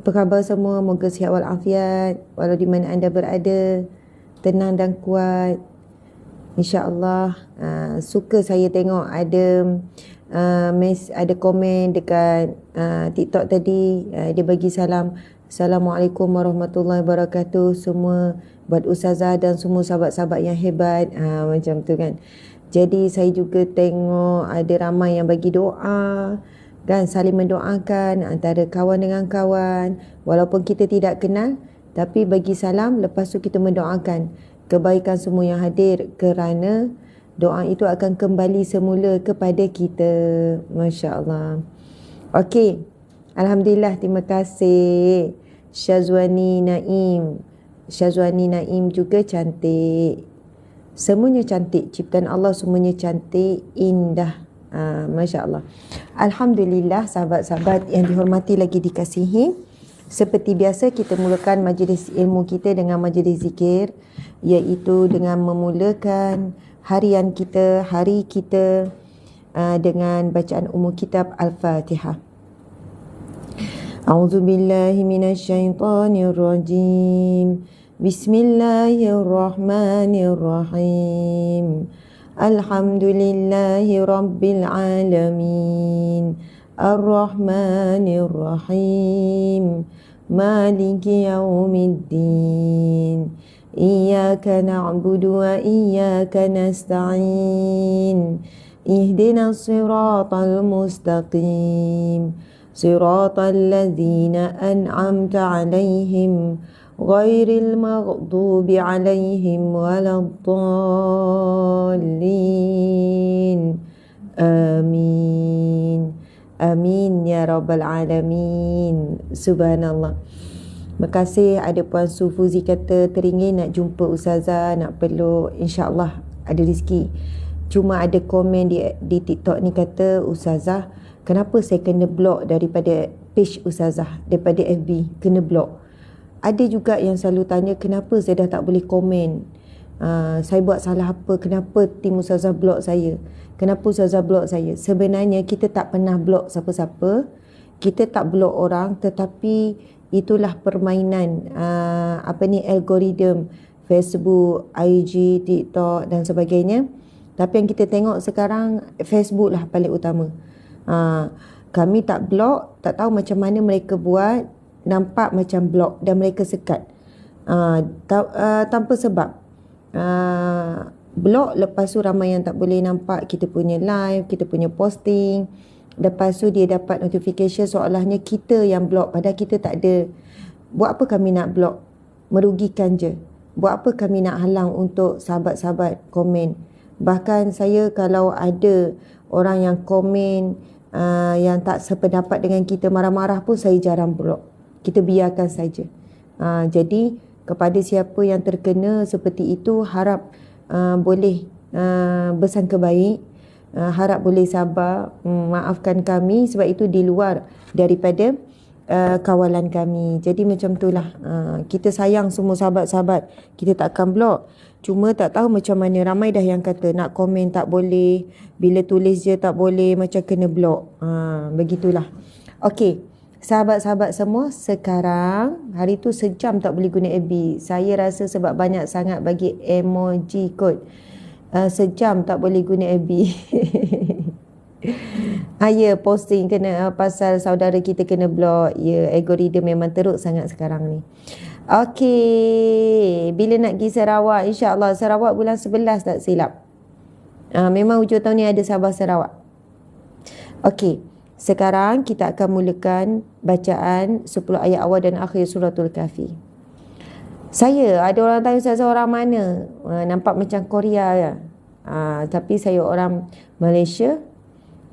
Apa khabar semua? Moga sihat walafiat walau di mana anda berada, tenang dan kuat. InsyaAllah. Suka saya tengok ada ada komen dekat TikTok tadi. Dia bagi salam, Assalamualaikum warahmatullahi wabarakatuh semua, buat ustazah dan semua sahabat-sahabat yang hebat. Macam tu kan. Jadi saya juga tengok ada ramai yang bagi doa kan, saling mendoakan antara kawan dengan kawan, walaupun kita tidak kenal, tapi bagi salam, lepas tu kita mendoakan kebaikan semua yang hadir, kerana doa itu akan kembali semula kepada kita. Masya Allah. Okey, Alhamdulillah, terima kasih Syazwani Naim. Syazwani Naim juga cantik. Semuanya cantik, ciptaan Allah semuanya cantik, indah. Masya Allah. Alhamdulillah, sahabat-sahabat yang dihormati lagi dikasihi. Seperti biasa, kita mulakan majlis ilmu kita dengan majlis zikir, iaitu dengan memulakan harian kita, hari kita dengan bacaan umum kitab Al-Fatihah. A'udzubillahi minasyaitonirrajim. Bismillahirrahmanirrahim. Alhamdulillahi Rabbil Alamin. Ar-Rahmanir-Rahim. Maliki Yawmiddin. Iyyaka na'budu wa iyyaka nasta'in. Ihdinas siratal mustaqim. Siratal ladzina an'amta 'alaihim ghairil maghdubi 'alaihim waladdallin. Amin. Amin ya rabbal alamin. Subhanallah. Terima kasih. Ada Puan Sufuzi kata teringin nak jumpa ustazah, nak peluk. InsyaAllah ada rezeki. Cuma ada komen di TikTok ni kata, ustazah, kenapa saya kena block daripada page ustazah, daripada FB kena block. Ada juga yang selalu tanya, kenapa saya dah tak boleh komen, saya buat salah apa, kenapa tim ustazah block saya, kenapa ustazah block saya. Sebenarnya kita tak pernah block siapa-siapa, kita tak block orang, tetapi itulah permainan algoritma Facebook, IG, TikTok dan sebagainya. Tapi yang kita tengok sekarang, Facebook lah paling utama. Kami tak block, tak tahu macam mana mereka buat, nampak macam block dan mereka sekat tanpa sebab. Block, lepas tu ramai yang tak boleh nampak kita punya live, kita punya posting. Lepas tu dia dapat notification seolahnya kita yang block, padahal kita tak ada. Buat apa kami nak block? Merugikan je. Buat apa kami nak halang untuk sahabat-sahabat komen? Bahkan saya, kalau ada orang yang komen yang tak sependapat dengan kita, marah-marah pun saya jarang block. Kita biarkan saja. Jadi kepada siapa yang terkena seperti itu, harap boleh bersangka baik, harap boleh sabar, maafkan kami sebab itu di luar daripada kawalan kami. Jadi macam itulah. Kita sayang semua sahabat-sahabat, kita tak akan block. Cuma tak tahu macam mana, ramai dah yang kata nak komen tak boleh, bila tulis je tak boleh, macam kena block. Begitulah. Okey, sahabat-sahabat semua, sekarang hari tu sejam tak boleh guna FB. Saya rasa sebab banyak sangat bagi emoji code. Sejam tak boleh guna FB. Ya, posting kena pasal saudara kita kena block. Ya, algoritma memang teruk sangat sekarang ni. Okey, bila nak pergi Sarawak? InsyaAllah Sarawak bulan 11 tak silap. Memang hujung tahun ni ada Sabah Sarawak. Okey, sekarang kita akan mulakan bacaan 10 ayat awal dan akhir suratul Kahfi. Ada orang tanya saya orang mana? Nampak macam Korea ya. Tapi saya orang Malaysia.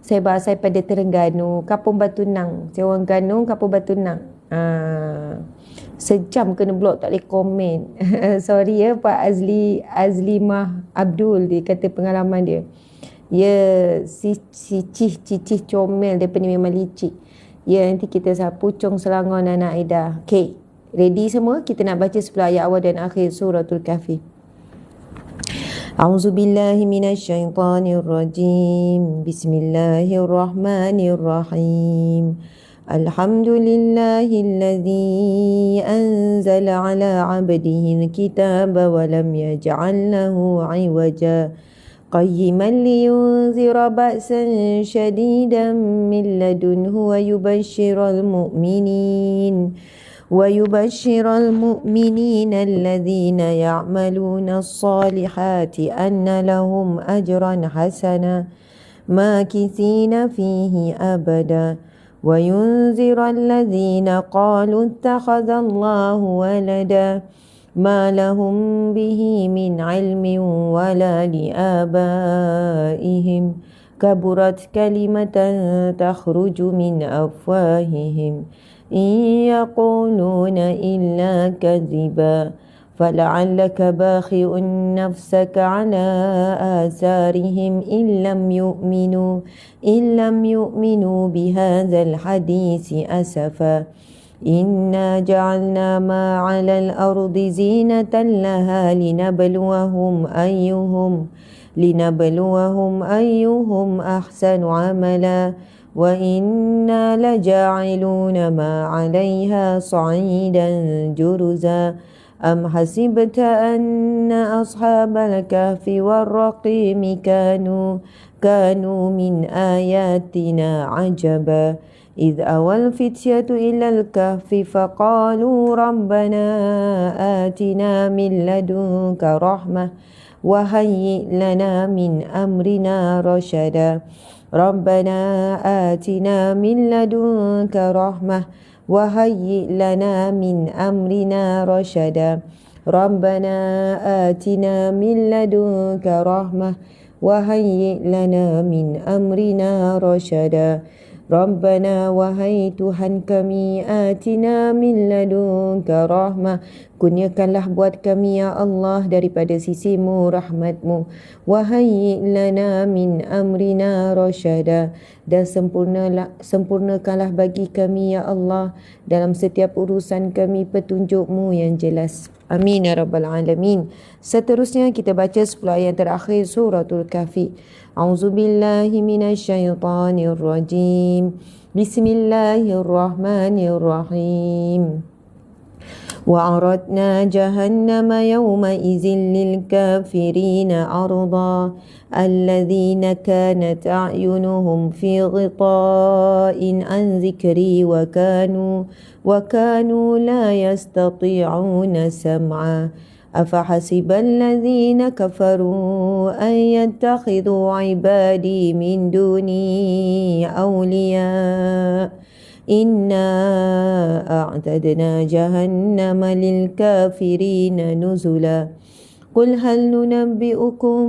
Saya berasal pada Terengganu, Kampung Batu Nang. Saya orang Ganu, Kampung Batu Nang. Sejam kena blok, tak boleh komen. Sorry ya Pak Azlimah Abdul, dia kata pengalaman dia. Ya, si Cicih comel, dia ni memang licik. Ya, nanti kita pucung Selangor anak Aida. Okay, ready semua? Kita nak baca 10 ayat awal dan akhir suratul Kahfi. A'udzubillahi minasyaitonirrajim. Bismillahirrahmanirrahim. الحمد لله الذي أنزل على عبده الكتاب ولم يجعل له عوجا قيما لينذر بأسا شديدا من لدنه ويبشر المؤمنين الذين يعملون الصالحات أن لهم أجرا حسنا ماكثين فيه أبدا وينذر الذين قالوا اتخذ الله ولدا ما لهم به من علم ولا لآبائهم كبرت كلمة تخرج من أفواههم إن يقولون إلا كذبا فلعلك باخع نفسك على آثارهم إن لم يؤمنوا بهذا الحديث أسفا إنا جعلنا ما على الأرض زينة لها لنبلوهم أيهم أحسن عملا وإنا لجاعلون ما عليها صعيدا جرزا أم حسبت أن أصحاب الكهف والرقيم كانوا من آياتنا عجبا إذ أوى الفتية إلى الكهف فقالوا ربنا آتنا من لدنك رحمة وهيئ لنا من أمرنا رشدا ربنا آتنا من لدنك رحمة وهيئ لنا من أمرنا رشدا ربنا آتنا من لدنك رحمة وهيئ لنا من أمرنا رشدا Rabbana wahai Tuhan kami atina min ladunka rahmah kurniakanlah buat kami ya Allah daripada sisimu rahmatmu wahai lana min amrina rasyada dan sempurnakanlah bagi kami ya Allah dalam setiap urusan kami petunjukmu yang jelas. Amin ya rabbal alamin. Seterusnya kita baca 10 ayat terakhir suratul Kahfi. A'udzubillahi minasyaitonir rajim. Bismillahirrahmanirrahim. وعرضنا جهنم يومئذ للكافرين عرضا الذين كانت أعينهم في غطاء عن ذكري وكانوا لا يستطيعون سمعا أفحسب الذين كفروا أن يتخذوا عبادي من دوني أولياء إنا أعتدنا جهنم للكافرين نزلا قل هل ننبئكم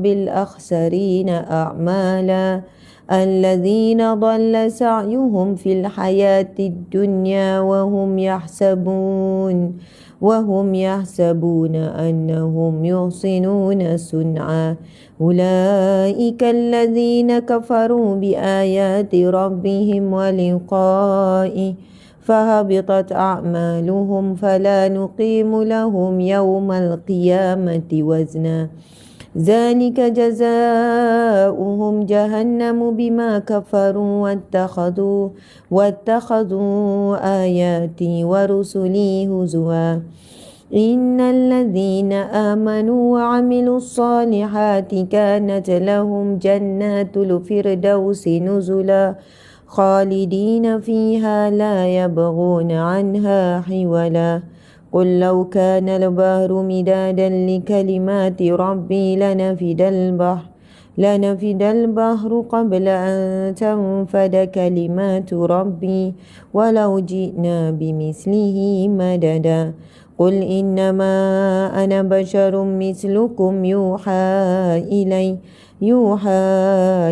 بالأخسرين أعمالا الذين ضل سعيهم في الحياة الدنيا وهم يحسبون أنهم يحسنون صنعا أولئك الذين كفروا بآيات ربهم ولقائه فهبطت أعمالهم فلا نقيم لهم يوم القيامة وزنا ذلك جزاؤهم جهنم بما كفروا واتخذوا آياتي ورسلي هزوا إن الذين آمنوا وعملوا الصالحات كانت لهم جنات الفردوس نزلا خالدين فيها لا يبغون عنها حولا قل لو كان البحر مدادا لكلمات ربي لنفد البحر قبل أن تنفد كلمات ربي ولو جئنا بمثله مددا قل إنما أنا بشر مثلكم يوحى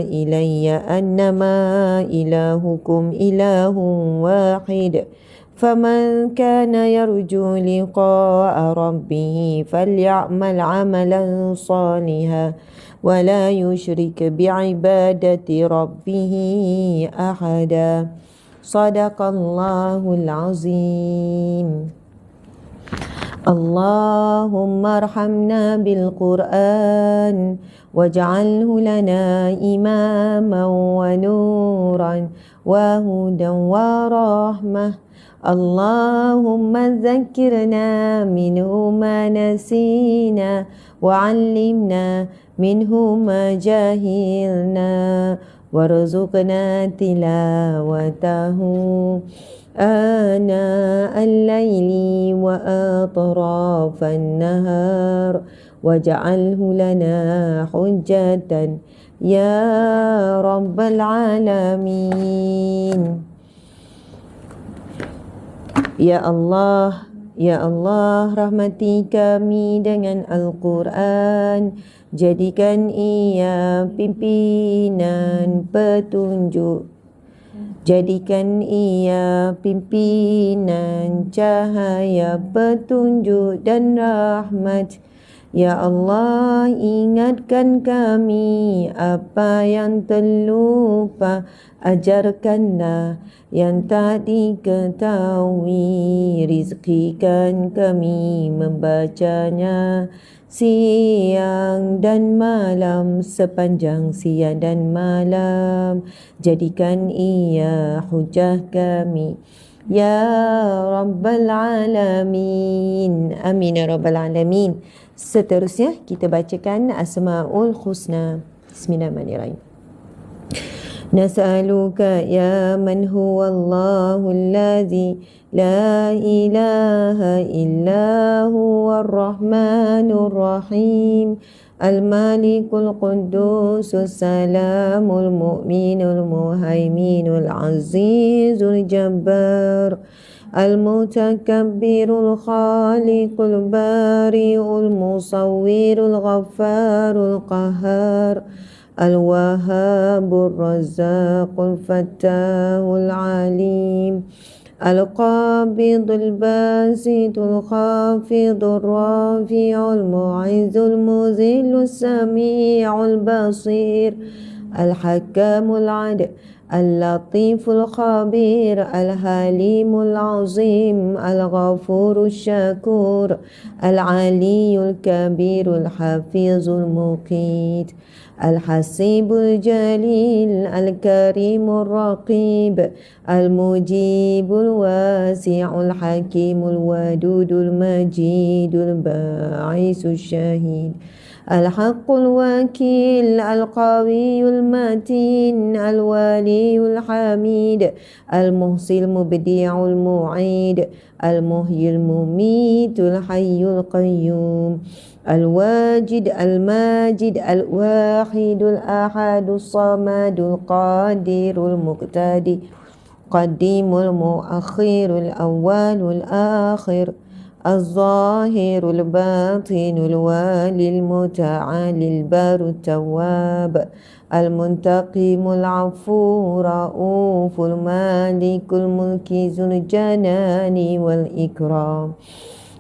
إلي أنما إلهكم إله واحد فمن كان يرجو لقاء ربه فليعمل عملا صالحا ولا يشرك بعبادة ربه أحدا صدق الله العظيم. اللهم ارحمنا بالقرآن واجعله لنا إماما ونورا وهدى ورحمة. اللهم ذكرنا منه ما نسينا وعلمنا منه ما جهلنا وارزقنا تلاوته آناء الليل وأطراف النهار واجعله لنا حجة يا رب العالمين. Ya Allah, Ya Allah, rahmati kami dengan Al-Quran. Jadikan ia pimpinan petunjuk. Jadikan ia pimpinan cahaya petunjuk dan rahmat. Ya Allah, ingatkan kami apa yang terlupa, ajarkanlah yang tak diketahui, rizkikan kami membacanya siang dan malam, sepanjang siang dan malam. Jadikan ia hujah kami ya Rabbal Alamin. Amin ya Rabbal Alamin. Seterusnya kita bacakan Asma'ul Husna. Bismillahirrahmanirrahim. Nas'aluka ya man huwa Allahul ladzi la ilaha illa huwa ar-Rahmanur Rahim. Al-Malikul Quddusus Salamul Mu'minul Muhaiminul Azizul Jabbar. Al-Mutakabbirul Khaliqul Bari'ul Musawwirul Ghaffarul Qahhar. Al-Wahhabur Razzaqul Fattahul Alim. Al-Qabidul Basitul Khafidul Rafi'ul Mu'izzul Muzillul Sami'ul Basir. Al-Hakamul Adl. Al-Latiful Khabir. Al-Halimul Azim. Al-Ghafurul Syakur. Al-Aliyul Kabirul Hafizul Muqit. Al-Hasibul Jalil. Al-Karimul Raqib. Al-Mujibul Wasi'ul Hakimul Wadudul Majidul Ba'isul Syahid. Al-Haqqul Wakil. Al-Qawiyul Matin. Al-Waliyul Hamid. Al-Muhsil Mubdi'ul Mu'id. Al-Muhyil Mumitul Hayyul Qayyum. Al-Wajid Al-Majid Al-Wahidul Ahadul Samadul Qadirul Muqtadi. Qadimul Muakhirul Awwalul Akhir. Al-Zahirul Batinul Walil Muta'alil Barut Tawwab. Al-Muntaqimul Afu Ra'uful Malikul Mulki Zul Janani wal Ikram.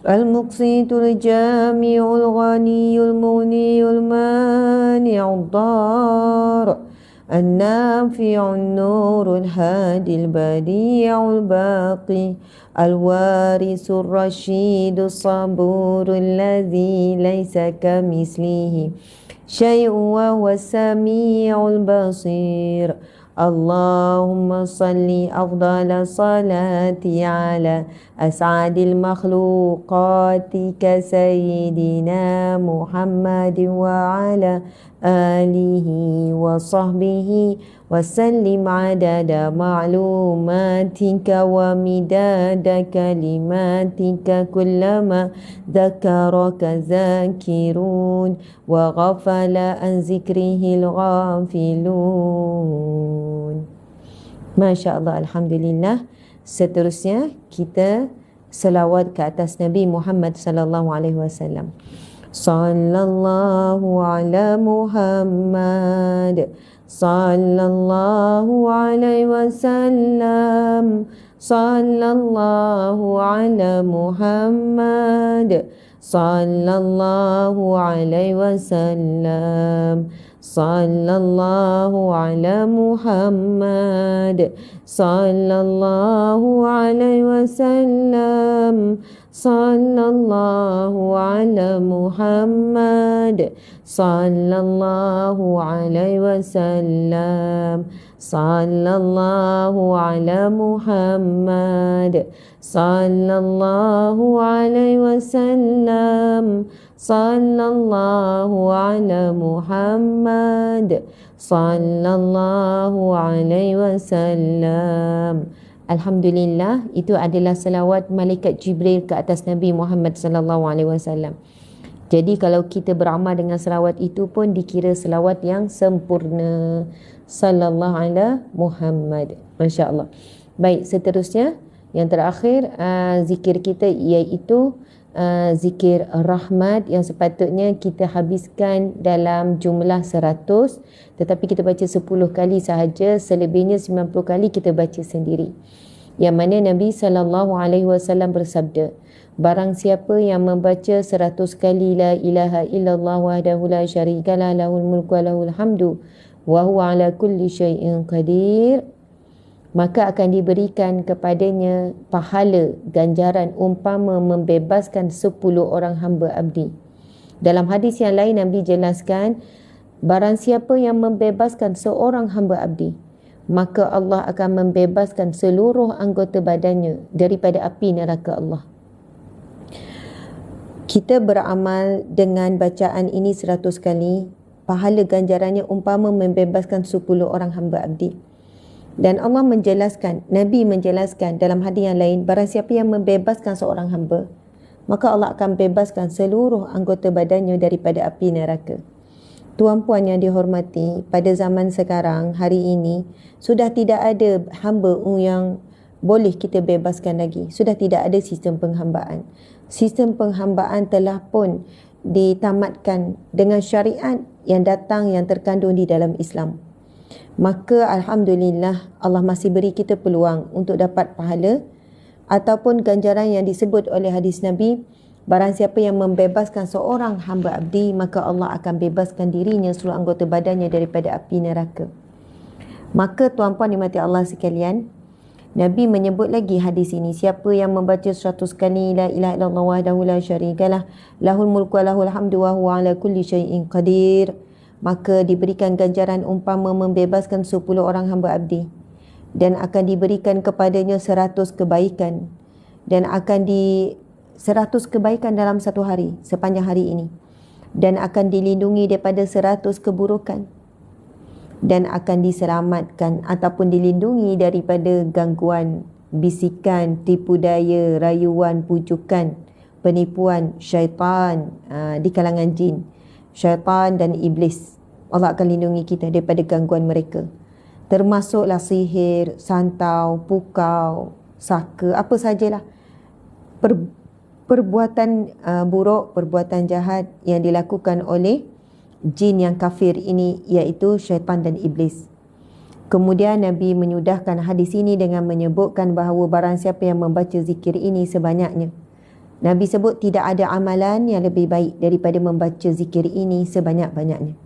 Al-Muqsitul Jami'ul Ghaniyul Muniyul Mani'ud Dar. An-Nafi'un Nurul Hadil Badi'ul Baqi. Al-Warisul Rashidul Saburul Ladzi laysa kamislihi syai'un wa huwa Sami'ul Basir. Allahumma salli afdala salati ala as'adil makhluqatika Sayyidina Muhammadin wa ala alihi wa sahbihi wa sallim adada ma'lumatika wa midada kalimatika kullama dhakaraka zakirun wa ghafala an zikrihil ghafilun. Masya Allah, Alhamdulillah. Seterusnya kita selawat ke atas Nabi Muhammad sallallahu alaihi wasallam. Sallallahu ala Muhammad. Sallallahu alaihi wasallam. Sallallahu ala Muhammad. Sallallahu alaihi wasallam. Sallallahu ala Muhammad. sallallahu alaihi wasallam, sallallahu ala Muhammad, sallallahu alaihi wasallam, sallallahu ala Muhammad, sallallahu alaihi wasallam, sallallahu ala Muhammad, sallallahu alaihi wasallam. Alhamdulillah, itu adalah selawat malaikat Jibril ke atas Nabi Muhammad sallallahu alaihi wasallam. Jadi kalau kita beramal dengan selawat itu pun dikira selawat yang sempurna. Sallallahu ala Muhammad. Masya-Allah. Baik, seterusnya yang terakhir zikir kita iaitu zikir rahmat yang sepatutnya kita habiskan dalam jumlah 100, tetapi kita baca 10 kali sahaja, selebihnya 90 kali kita baca sendiri. Yang mana Nabi SAW bersabda, barang siapa yang membaca 100 kali la ilaha illallah wahdahu la syarikalah lahul mulku wa lahul hamdu wa huwa ala kulli syai'in qadir, maka akan diberikan kepadanya pahala ganjaran umpama membebaskan 10 orang hamba abdi. Dalam hadis yang lain Nabi jelaskan, barang siapa yang membebaskan seorang hamba abdi, maka Allah akan membebaskan seluruh anggota badannya daripada api neraka Allah. Kita beramal dengan bacaan ini 100 kali, pahala ganjarannya umpama membebaskan 10 orang hamba abdi. Dan Allah menjelaskan, Nabi menjelaskan dalam hadis yang lain, barang siapa yang membebaskan seorang hamba, maka Allah akan bebaskan seluruh anggota badannya daripada api neraka. Tuan-puan yang dihormati, pada zaman sekarang, hari ini, sudah tidak ada hamba yang boleh kita bebaskan lagi. Sudah tidak ada sistem penghambaan. Sistem penghambaan telah pun ditamatkan dengan syariat yang datang yang terkandung di dalam Islam. Maka Alhamdulillah Allah masih beri kita peluang untuk dapat pahala ataupun ganjaran yang disebut oleh hadis Nabi, barang siapa yang membebaskan seorang hamba abdi, maka Allah akan bebaskan dirinya seluruh anggota badannya daripada api neraka. Maka tuan-puan dimati Allah sekalian, Nabi menyebut lagi hadis ini, siapa yang membaca 100 kali la ilaha illallah wahdahu la syarikalah lahul mulku wa lahul hamdu wa huwa ala kulli syai'in qadir, maka diberikan ganjaran umpama membebaskan 10 orang hamba abdi, dan akan diberikan kepadanya 100 kebaikan, dan akan 100 kebaikan dalam satu hari, sepanjang hari ini, dan akan dilindungi daripada 100 keburukan, dan akan diselamatkan ataupun dilindungi daripada gangguan, bisikan, tipu daya, rayuan, pujukan, penipuan syaitan di kalangan jin, syaitan dan iblis. Allah akan lindungi kita daripada gangguan mereka, termasuklah sihir, santau, pukau, saka, apa sajalah perbuatan buruk, perbuatan jahat yang dilakukan oleh jin yang kafir ini, iaitu syaitan dan iblis. Kemudian Nabi menyudahkan hadis ini dengan menyebutkan bahawa barang siapa yang membaca zikir ini sebanyaknya, Nabi sebut tidak ada amalan yang lebih baik daripada membaca zikir ini sebanyak-banyaknya.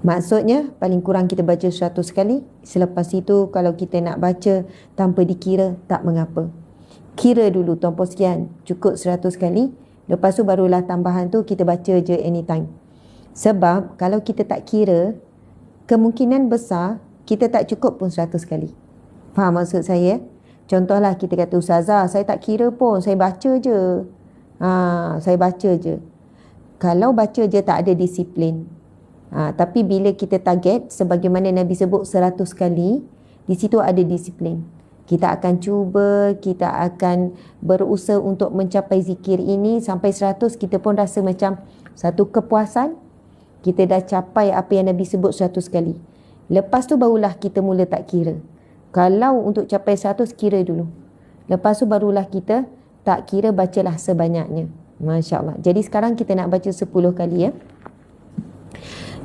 Maksudnya paling kurang kita baca 100 kali. Selepas itu kalau kita nak baca tanpa dikira, tak mengapa. Kira dulu tuan-puan sekian, cukup 100 kali. Lepas tu barulah tambahan tu kita baca je anytime. Sebab kalau kita tak kira, kemungkinan besar kita tak cukup pun 100 kali. Faham maksud saya? Contohlah kita kata, Ustazah, saya tak kira pun, saya baca je. Saya baca je. Kalau baca je tak ada disiplin. Tapi bila kita target, sebagaimana Nabi sebut 100 kali, di situ ada disiplin. Kita akan cuba, kita akan berusaha untuk mencapai zikir ini sampai 100, kita pun rasa macam satu kepuasan. Kita dah capai apa yang Nabi sebut 100 kali. Lepas tu barulah kita mula tak kira. Kalau untuk capai 100, kira dulu. Lepas tu barulah kita tak kira, bacalah sebanyaknya. Masya Allah. Jadi sekarang kita nak baca 10 kali ya.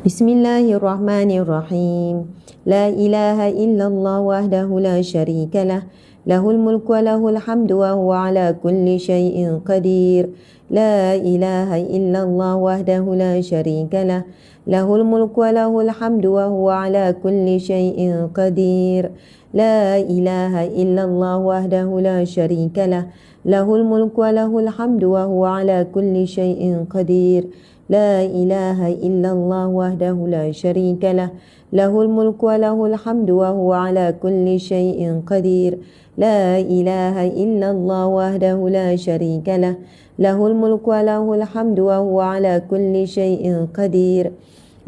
Bismillahirrahmanirrahim. La ilaha illallah wahdahu la syarikalah lahul mulku wa lahul hamdu wa huwa ala kulli syai'in qadir. La ilaha illallah wahdahu la syarika lah, lahul mulku wa lahul hamdu wa huwa ala kulli syai'in qadir. La ilaha illallah wahdahu la syarika lah, lahul mulku wa lahul hamdu wa huwa ala kulli syai'in qadir. La ilaha illallah wahdahu la syarika lah, lahul mulku wa lahul hamdu wa huwa ala kulli syai'in qadir. La ilaha illallah wahdahu la syarika lah, lahul mulku wa lahul hamdu wa huwa ala kulli syai'in qadir.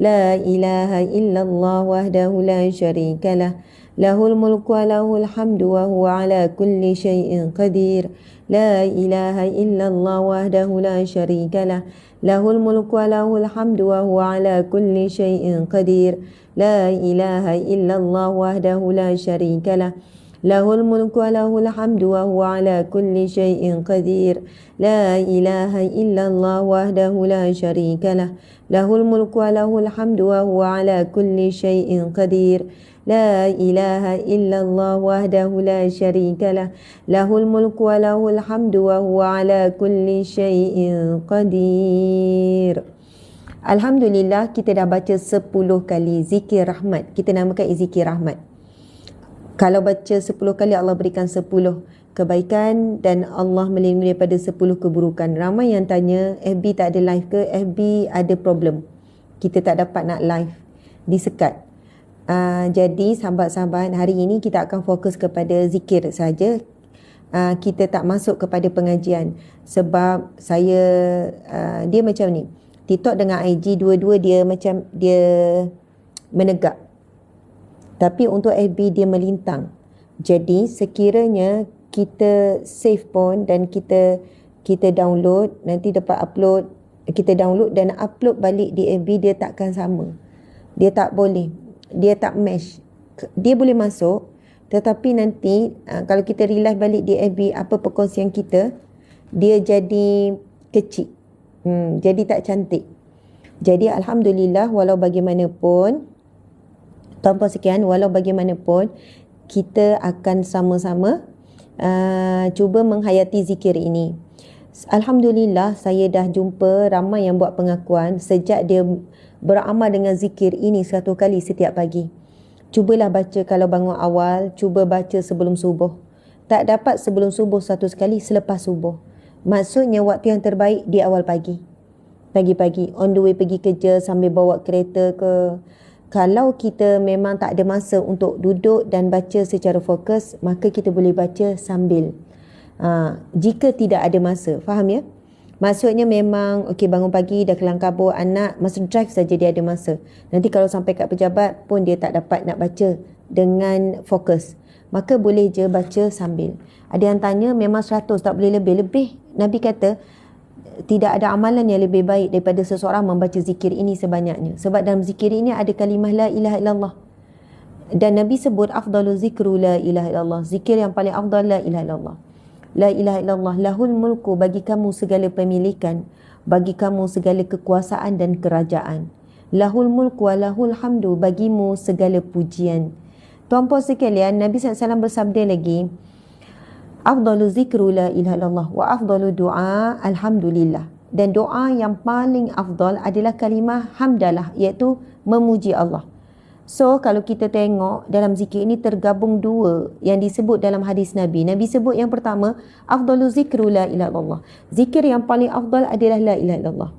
La ilaha illallah wahdahu la syarika lah, lahul mulku wa lahul hamdu wa huwa ala kulli syai'in qadir. La ilaha illallah wahdahu la syarika lah, lahul mulku wa lahul hamdu wa huwa ala kulli syai'in qadir. La ilaha illallah wahdahu la syarika lah, lahul mulku wa lahul hamdu wa huwa ala kulli syai'in qadir. La ilaha illallah wahdahu la syarika lah, lahul mulku wa lahul hamdu wa huwa ala kulli syai'in qadir. La ilaha illallah wahdahu la syarika lah, lahul mulku wa lahul hamdu wa huwa ala kulli syai'in qadir. Alhamdulillah, kita dah baca 10 kali zikir rahmat. Kita namakan zikir rahmat. Kalau baca 10 kali, Allah berikan 10 kebaikan dan Allah melindungi daripada 10 keburukan. Ramai yang tanya, FB tak ada live ke? FB ada problem, kita tak dapat nak live, disekat. Jadi sahabat-sahabat, hari ini kita akan fokus kepada zikir saja. Kita tak masuk kepada pengajian sebab saya dia macam ni, TikTok dengan IG dua-dua dia macam dia menegak, tapi untuk FB dia melintang. Jadi sekiranya kita save pun dan kita download, nanti dapat upload, kita download dan upload balik di FB, dia takkan sama. Dia tak boleh, dia tak mesh. Dia boleh masuk, tetapi nanti kalau kita relive balik di FB apa perkongsian kita, dia jadi kecil, jadi tak cantik. Jadi Alhamdulillah, walau bagaimanapun, tanpa sekian, walau bagaimanapun, kita akan sama-sama cuba menghayati zikir ini. Alhamdulillah, saya dah jumpa ramai yang buat pengakuan sejak dia beramal dengan zikir ini 100 kali setiap pagi. Cubalah baca kalau bangun awal, cuba baca sebelum subuh. Tak dapat sebelum subuh 100 kali, selepas subuh. Maksudnya waktu yang terbaik di awal pagi. Pagi-pagi, on the way pergi kerja, sambil bawa kereta ke. Kalau kita memang tak ada masa untuk duduk dan baca secara fokus, maka kita boleh baca sambil. Jika tidak ada masa, faham ya? Maksudnya memang bangun pagi dah kelang kabut anak, masa drive saja dia ada masa. Nanti kalau sampai kat pejabat pun dia tak dapat nak baca dengan fokus. Maka boleh je baca sambil. Ada yang tanya memang 100 tak boleh lebih. Nabi kata tidak ada amalan yang lebih baik daripada seseorang membaca zikir ini sebanyaknya. Sebab dalam zikir ini ada kalimah la ilaha illallah. Dan Nabi sebut afdalu zikru la ilaha illallah. Zikir yang paling afdal la ilaha illallah. La ilaha illallah, lahul mulku, bagi kamu segala pemilikan, bagi kamu segala kekuasaan dan kerajaan. Lahul mulku wa lahul hamdu, bagimu segala pujian. Tuan-puan sekalian, Nabi SAW bersabda lagi, afdalu zikru la ilaha illallah wa afdalu du'a alhamdulillah. Dan doa yang paling afdal adalah kalimah hamdalah, iaitu memuji Allah. So kalau kita tengok dalam zikir ini tergabung dua yang disebut dalam hadis Nabi. Nabi sebut yang pertama, afdalu zikru la ilaha illallah. Zikir yang paling afdal adalah la ilaha illallah.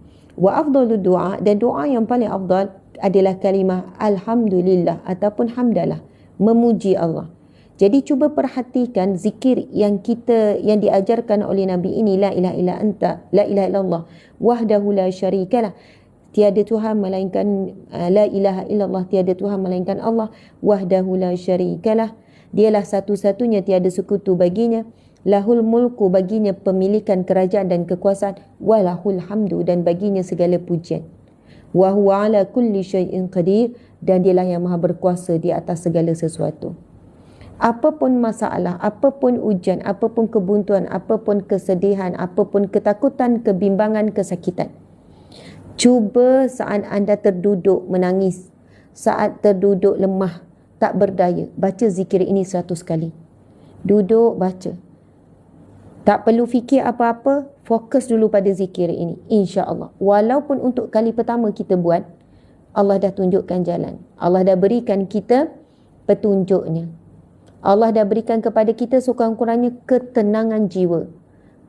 Wa afdalu du'a, dan doa yang paling afdal adalah kalimah alhamdulillah ataupun hamdalah, memuji Allah. Jadi cuba perhatikan zikir yang diajarkan oleh Nabi ini, la ilaha illa anta, la ilaha illallah wahdahu la syarikalah. Tiada Tuhan melainkan la ilaha illallah, tiada Tuhan melainkan Allah, wahdahu la syarikalah. Dialah satu-satunya, tiada sekutu baginya. Lahul mulku, baginya pemilikan kerajaan dan kekuasaan. Walahul hamdu, dan baginya segala pujian. Wa huwa ala kulli syai'in qadir, dan dialah yang maha berkuasa di atas segala sesuatu. Apapun masalah, apapun ujian, apapun kebuntuan, apapun kesedihan, apapun ketakutan, kebimbangan, kesakitan, cuba saat anda terduduk menangis, saat terduduk lemah, tak berdaya, baca zikir ini 100 kali. Duduk baca. Tak perlu fikir apa-apa, fokus dulu pada zikir ini, insya-Allah. Walaupun untuk kali pertama kita buat, Allah dah tunjukkan jalan. Allah dah berikan kita petunjuknya. Allah dah berikan kepada kita sekurang-kurangnya ketenangan jiwa,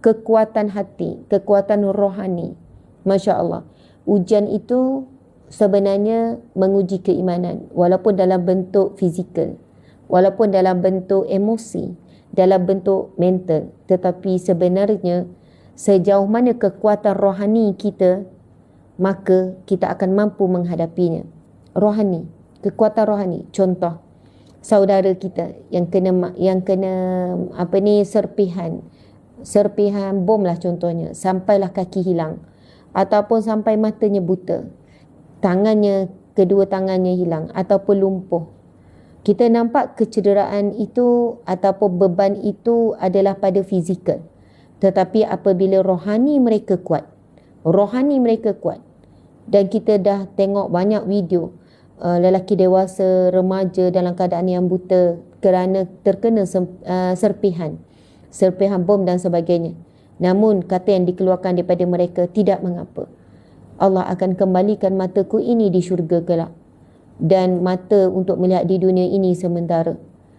kekuatan hati, kekuatan rohani. Masya Allah. Ujian itu sebenarnya menguji keimanan, walaupun dalam bentuk fizikal, walaupun dalam bentuk emosi, dalam bentuk mental. Tetapi sebenarnya sejauh mana kekuatan rohani kita, maka kita akan mampu menghadapinya. Rohani, kekuatan rohani. Contoh, saudara kita yang kena serpihan bom lah contohnya, sampailah kaki hilang ataupun sampai matanya buta, kedua tangannya hilang ataupun lumpuh. Kita nampak kecederaan itu ataupun beban itu adalah pada fizikal. Tetapi apabila rohani mereka kuat, dan kita dah tengok banyak video lelaki dewasa, remaja dalam keadaan yang buta kerana terkena serpihan bom dan sebagainya. Namun kata yang dikeluarkan daripada mereka, tidak mengapa. Allah akan kembalikan mataku ini di syurga kelak. Dan mata untuk melihat di dunia ini sementara.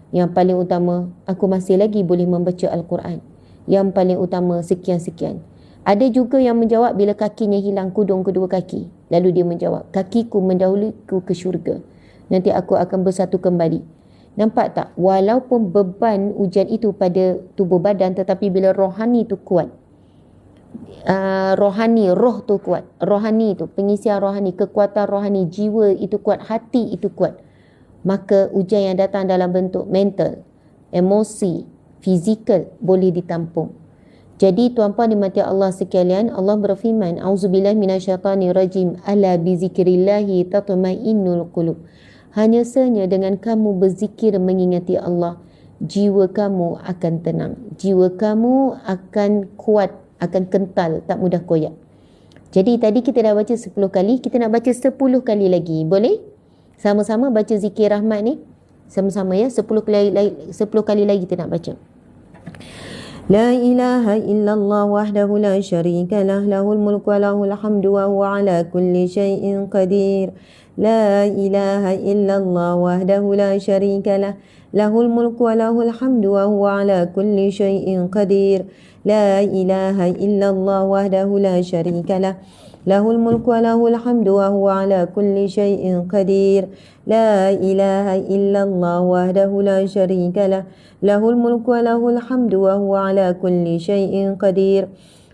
Yang paling utama, aku masih lagi boleh membaca Al-Quran. Yang paling utama, sekian-sekian. Ada juga yang menjawab bila kakinya hilang, kudung kedua kaki. Lalu dia menjawab, kakiku mendahuluku ke syurga. Nanti aku akan bersatu kembali. Nampak tak? Walaupun beban ujian itu pada tubuh badan, tetapi bila rohani itu kuat. Roh tu kuat. Rohani itu, pengisian rohani, kekuatan rohani, jiwa itu kuat, hati itu kuat. Maka ujian yang datang dalam bentuk mental, emosi, fizikal boleh ditampung. Jadi tuan-puan dimati Allah sekalian, Allah berfirman, auzubillahi minasyaitanirrajim, ala bizikrillahi tatmainnul qulub. Hanya sahaja dengan kamu berzikir mengingati Allah, jiwa kamu akan tenang, jiwa kamu akan kuat, akan kental, tak mudah koyak. Jadi tadi kita dah baca 10 kali, kita nak baca 10 kali lagi. Boleh? Sama-sama baca zikir rahmat ni. Sama-sama ya, 10 kali lagi kita nak baca. La ilaha illallah wahdahu la syarika lah, lahul mulku wa lahul hamdu wa huwa ala kulli syai'in qadir. La ilaha illallah wahdahu la syarika lah, lahul mulku wa lahul hamdu wa huwa ala kulli syai'in qadir. La ilaha illallah wahdahu la syarika lah, lahul mulku wa lahul hamdu wa huwa ala kulli syai'in qadir. La ilaha illallah wahdahu la syarika lah, lahul mulku wa lahul hamdu wa huwa ala kulli syai'in qadir.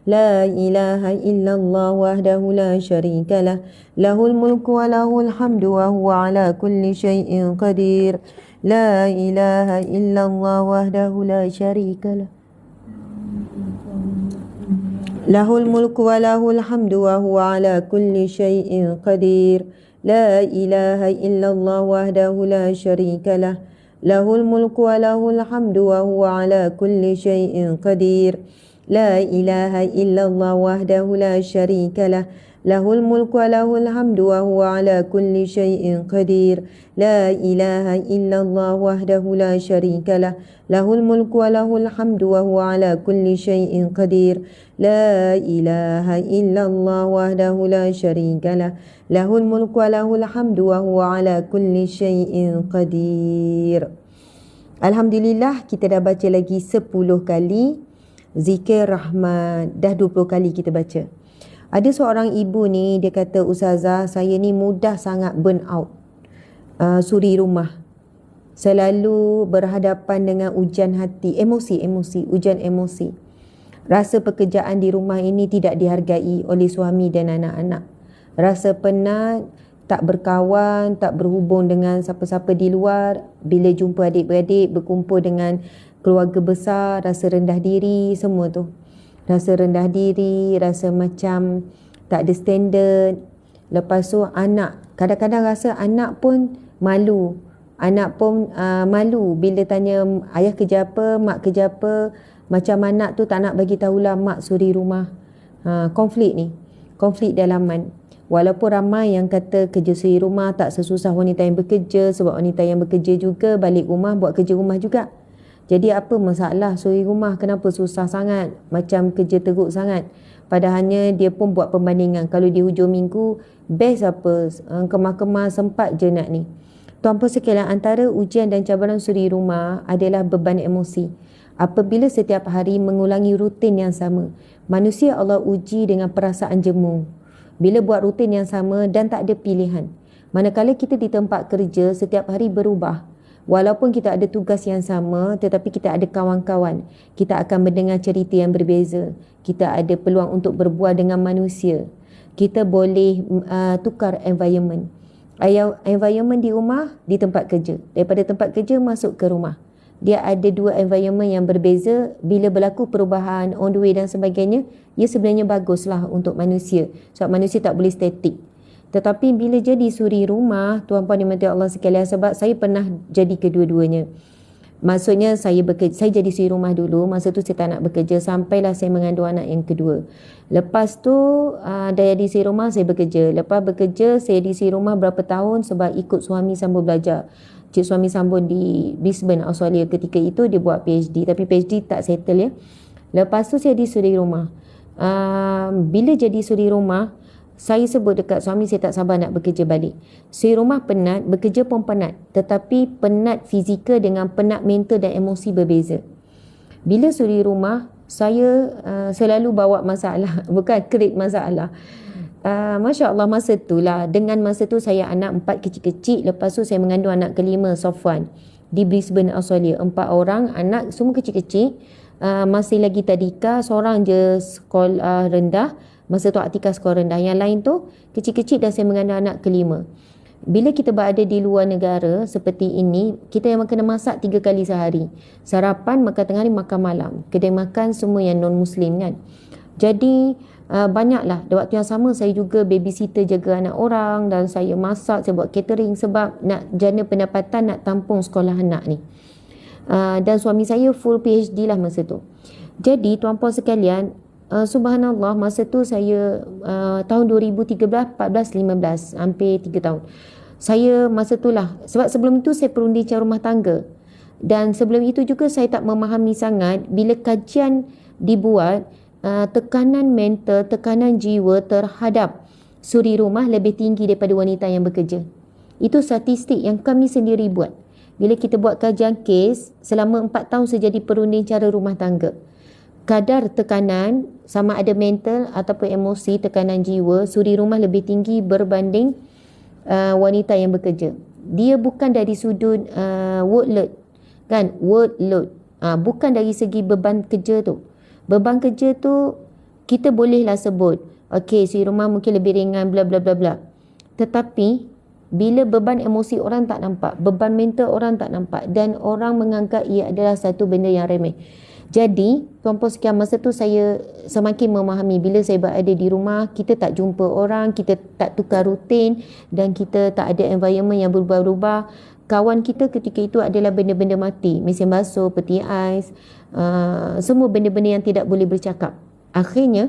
La ilaha illallah wahdahu la syarika lah, lahul mulku wa lahul hamdu wa huwa ala kulli syai'in qadir. La ilaha illallah wahdahu la syarika lah, lahul mulku wa lahul hamdu wa huwa ala kulli syai'in qadir. La ilaha illallah wahdahu la syarika lah, lahul mulku wa lahul hamdu wa huwa ala kulli syai'in qadir. La ilaha illallah wahdahu la syarika lah, lahul mulku wa lahul hamdu wa huwa ala kulli syai'in qadir. La ilaha illallah wahdahu la syarika lah, lahul mulku wa lahul hamdu wa huwa ala kulli syai'in qadir. La ilaha illallah wahdahu la syarika lah, lahul mulku wa lahul hamdu wa huwa ala kulli syai'in qadir. Alhamdulillah, kita dah baca lagi 10 kali zikir rahmat. Dah 20 kali kita baca. Ada seorang ibu ni, dia kata, Ustazah, saya ni mudah sangat burn out, suri rumah. Selalu berhadapan dengan ujian hati, ujian emosi. Rasa pekerjaan di rumah ini tidak dihargai oleh suami dan anak-anak. Rasa penat, tak berkawan, tak berhubung dengan siapa-siapa di luar. Bila jumpa adik-beradik, berkumpul dengan keluarga besar, rasa rendah diri, semua tu. Rasa rendah diri, rasa macam tak ada standard. Lepas tu anak, kadang-kadang rasa anak pun malu. Anak pun malu bila tanya ayah kerja apa, mak kerja apa. Macam anak tu tak nak bagi tahulah mak suri rumah. Konflik ni, konflik dalaman. Walaupun ramai yang kata kerja suri rumah tak sesusah wanita yang bekerja, sebab wanita yang bekerja juga balik rumah buat kerja rumah juga. Jadi apa masalah suri rumah, kenapa susah sangat, macam kerja teruk sangat. Padahalnya dia pun buat perbandingan, kalau di hujung minggu best apa, kemah-kemah sempat je nak ni. Tuan-puan sekalian, antara ujian dan cabaran suri rumah adalah beban emosi. Apabila setiap hari mengulangi rutin yang sama, manusia Allah uji dengan perasaan jemu. Bila buat rutin yang sama dan tak ada pilihan. Manakala kita di tempat kerja setiap hari berubah. Walaupun kita ada tugas yang sama, tetapi kita ada kawan-kawan. Kita akan mendengar cerita yang berbeza. Kita ada peluang untuk berbual dengan manusia. Kita boleh tukar environment. Environment di rumah, di tempat kerja. Daripada tempat kerja masuk ke rumah. Dia ada dua environment yang berbeza. Bila berlaku perubahan on the way dan sebagainya, ia sebenarnya baguslah untuk manusia. Sebab manusia tak boleh statik. Tetapi bila jadi suri rumah, tuan-puan dimati Allah sekalian, sebab saya pernah jadi kedua-duanya. Maksudnya saya jadi suri rumah dulu, masa tu saya tak nak bekerja sampailah saya mengandung anak yang kedua. Lepas tu dah jadi suri rumah, saya bekerja. Lepas bekerja, saya di suri rumah berapa tahun sebab ikut suami sambung belajar. Cik suami sambung di Brisbane, Australia ketika itu, dia buat PhD. Tapi PhD tak settle ya. Lepas tu saya di suri rumah. Bila jadi suri rumah, saya sebut dekat suami, saya tak sabar nak bekerja balik. Suri rumah penat, bekerja pun penat. Tetapi penat fizikal dengan penat mental dan emosi berbeza. Bila suri rumah, saya selalu bawa masalah, bukan create masalah. Masya Allah, masa tu lah. Dengan masa tu saya anak 4 kecil-kecil. Lepas tu saya mengandung anak kelima, Sofwan, di Brisbane, Australia. 4 orang, anak semua kecil-kecil. Masih lagi tadika, seorang je sekolah rendah. Masa tu Atika sekolah rendah. Yang lain tu kecil-kecil dan saya mengandung anak kelima. Bila kita berada di luar negara seperti ini, kita yang kena masak 3 kali sehari. Sarapan, makan tengah hari, makan malam. Kedai makan semua yang non-Muslim kan. Jadi banyaklah. Di waktu yang sama saya juga babysitter, jaga anak orang, dan saya masak, saya buat catering sebab nak jana pendapatan, nak tampung sekolah anak ni. Dan suami saya full PhD lah masa tu. Jadi tuan-puan sekalian, subhanallah, masa tu saya tahun 2013, 14, 15, hampir 3 tahun. Saya masa tu lah, sebab sebelum itu saya perunding rumah tangga. Dan sebelum itu juga saya tak memahami sangat. Bila kajian dibuat, tekanan mental, tekanan jiwa terhadap suri rumah lebih tinggi daripada wanita yang bekerja. Itu statistik yang kami sendiri buat. Bila kita buat kajian kes, selama 4 tahun saya jadi perunding cara rumah tangga. Kadar tekanan sama ada mental ataupun emosi, tekanan jiwa, suri rumah lebih tinggi berbanding wanita yang bekerja. Dia bukan dari sudut workload kan, workload, bukan dari segi beban kerja tu. Beban kerja tu kita bolehlah sebut okey, suri rumah mungkin lebih ringan bla bla bla bla. Tetapi bila beban emosi orang tak nampak, beban mental orang tak nampak, dan orang menganggap ia adalah satu benda yang remeh. Jadi, tuan-puan sekian, masa tu saya semakin memahami bila saya berada di rumah, kita tak jumpa orang, kita tak tukar rutin dan kita tak ada environment yang berubah-ubah. Kawan kita ketika itu adalah benda-benda mati, mesin basuh, peti ais, semua benda-benda yang tidak boleh bercakap. Akhirnya,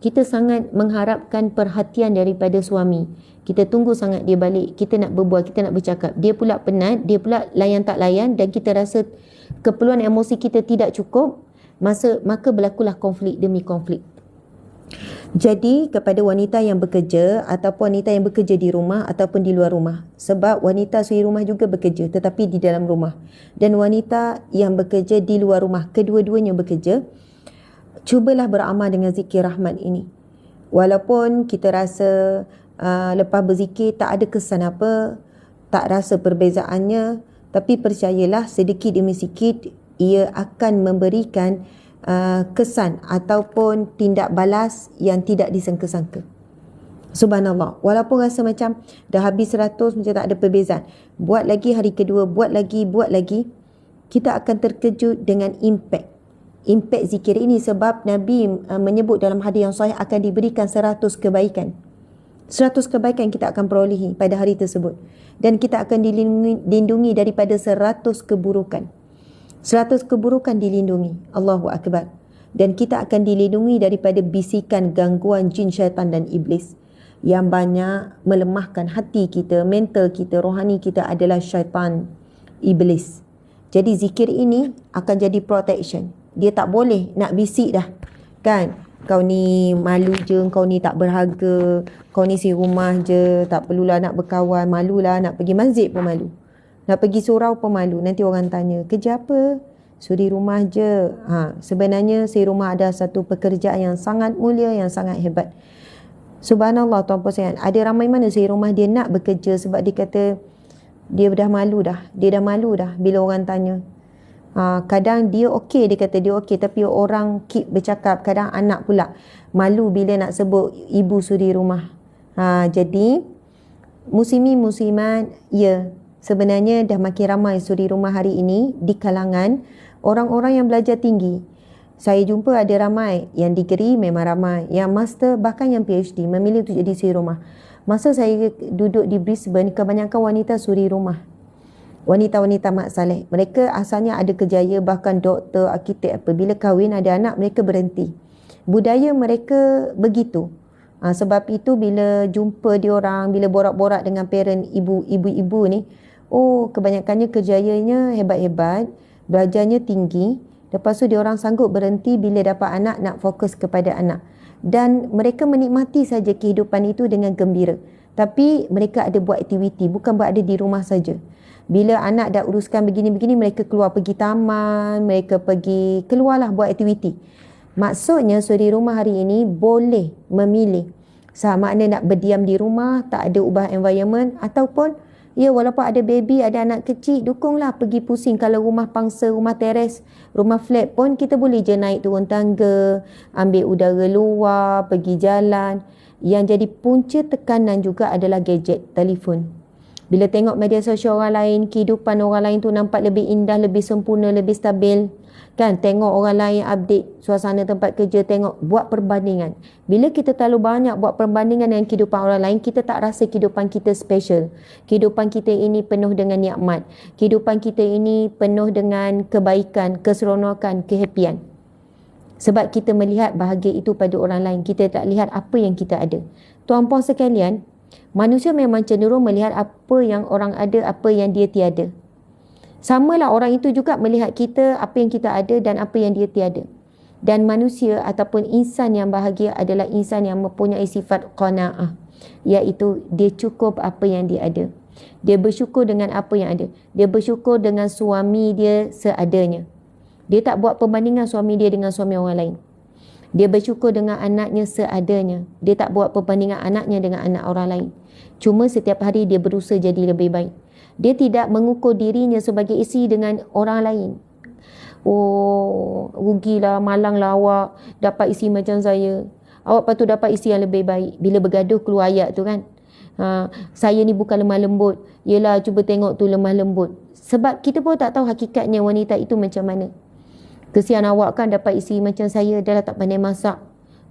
kita sangat mengharapkan perhatian daripada suami. Kita tunggu sangat dia balik, kita nak berbual, kita nak bercakap. Dia pula penat, dia pula layan tak layan, dan kita rasa keperluan emosi kita tidak cukup, maka berlakulah konflik demi konflik. Jadi kepada wanita yang bekerja ataupun wanita yang bekerja di rumah ataupun di luar rumah, sebab wanita suri rumah juga bekerja tetapi di dalam rumah, dan wanita yang bekerja di luar rumah, kedua-duanya bekerja, cubalah beramal dengan zikir rahmat ini. Walaupun kita rasa lepas berzikir tak ada kesan apa, tak rasa perbezaannya, tapi percayalah sedikit demi sedikit ia akan memberikan kesan ataupun tindak balas yang tidak disangka-sangka. Subhanallah, walaupun rasa macam dah habis 100 macam tak ada perbezaan, buat lagi hari kedua, buat lagi, kita akan terkejut dengan impact zikir ini. Sebab Nabi menyebut dalam hadis yang sahih akan diberikan 100 kebaikan. 100 kebaikan kita akan perolehi pada hari tersebut, dan kita akan dilindungi daripada 100 keburukan. 100 keburukan dilindungi, Allahu Akbar. Dan kita akan dilindungi daripada bisikan, gangguan jin, syaitan dan iblis yang banyak melemahkan hati kita, mental kita, rohani kita adalah syaitan, iblis. Jadi zikir ini akan jadi protection. Dia tak boleh nak bisik dah. Kan? Kau ni malu je, kau ni tak berharga, kau ni si rumah je, tak perlulah nak berkawan, malulah nak pergi masjid pun malu. Nak pergi surau pun malu. Nanti orang tanya, kerja apa? Suri rumah je. Sebenarnya suri rumah ada satu pekerjaan yang sangat mulia, yang sangat hebat. Subhanallah tuan-puan sekalian, ada ramai mana suri rumah dia nak bekerja sebab dia kata dia dah malu dah. Dia dah malu dah bila orang tanya. Kadang dia okey, dia kata dia okey, tapi orang keep bercakap. Kadang anak pula malu bila nak sebut ibu suri rumah. Jadi muslimin-muslimat, ya, sebenarnya dah makin ramai suri rumah hari ini di kalangan orang-orang yang belajar tinggi. Saya jumpa ada ramai yang degree, memang ramai yang master, bahkan yang PhD memilih untuk jadi suri rumah. Masa saya duduk di Brisbane, kebanyakan wanita suri rumah, wanita-wanita mak saleh. Mereka asalnya ada kerjaya, bahkan doktor, arkitek apa. Bila kahwin ada anak, mereka berhenti. Budaya mereka begitu. Sebab itu bila jumpa diorang, bila borak-borak dengan parent ibu-ibu ni, kebanyakannya kerjayanya hebat-hebat, belajarnya tinggi. Lepas tu diorang sanggup berhenti bila dapat anak, nak fokus kepada anak. Dan mereka menikmati saja kehidupan itu dengan gembira. Tapi mereka ada buat aktiviti, bukan berada di rumah saja. Bila anak dah uruskan begini-begini, mereka keluar pergi taman, mereka pergi keluarlah buat aktiviti. Maksudnya suri rumah hari ini boleh memilih sama ada nak berdiam di rumah, tak ada ubah environment, ataupun walaupun ada baby, ada anak kecil, dukunglah pergi pusing. Kalau rumah pangsa, rumah teres, rumah flat pun kita boleh je naik turun tangga, ambil udara luar, pergi jalan. Yang jadi punca tekanan juga adalah gadget, telefon. Bila tengok media sosial orang lain, kehidupan orang lain tu nampak lebih indah, lebih sempurna, lebih stabil. Kan, tengok orang lain update suasana tempat kerja, tengok, buat perbandingan. Bila kita terlalu banyak buat perbandingan dengan kehidupan orang lain, kita tak rasa kehidupan kita special. Kehidupan kita ini penuh dengan nikmat. Kehidupan kita ini penuh dengan kebaikan, keseronokan, kehappian. Sebab kita melihat bahagia itu pada orang lain, kita tak lihat apa yang kita ada. Tuan-puan sekalian, manusia memang cenderung melihat apa yang orang ada, apa yang dia tiada. Samalah orang itu juga melihat kita, apa yang kita ada dan apa yang dia tiada. Dan manusia ataupun insan yang bahagia adalah insan yang mempunyai sifat qanaah, iaitu dia cukup apa yang dia ada. Dia bersyukur dengan apa yang ada. Dia bersyukur dengan suami dia seadanya. Dia tak buat perbandingan suami dia dengan suami orang lain. Dia bersyukur dengan anaknya seadanya. Dia tak buat perbandingan anaknya dengan anak orang lain. Cuma setiap hari dia berusaha jadi lebih baik. Dia tidak mengukur dirinya sebagai isteri dengan orang lain. Rugilah, malanglah awak dapat isteri macam saya. Awak patut dapat isteri yang lebih baik. Bila bergaduh keluar ayat tu kan. Saya ni bukan lemah lembut. Yelah, cuba tengok tu lemah lembut. Sebab kita pun tak tahu hakikatnya wanita itu macam mana. Kesian awak kan dapat isteri macam saya, dah lah tak pandai masak.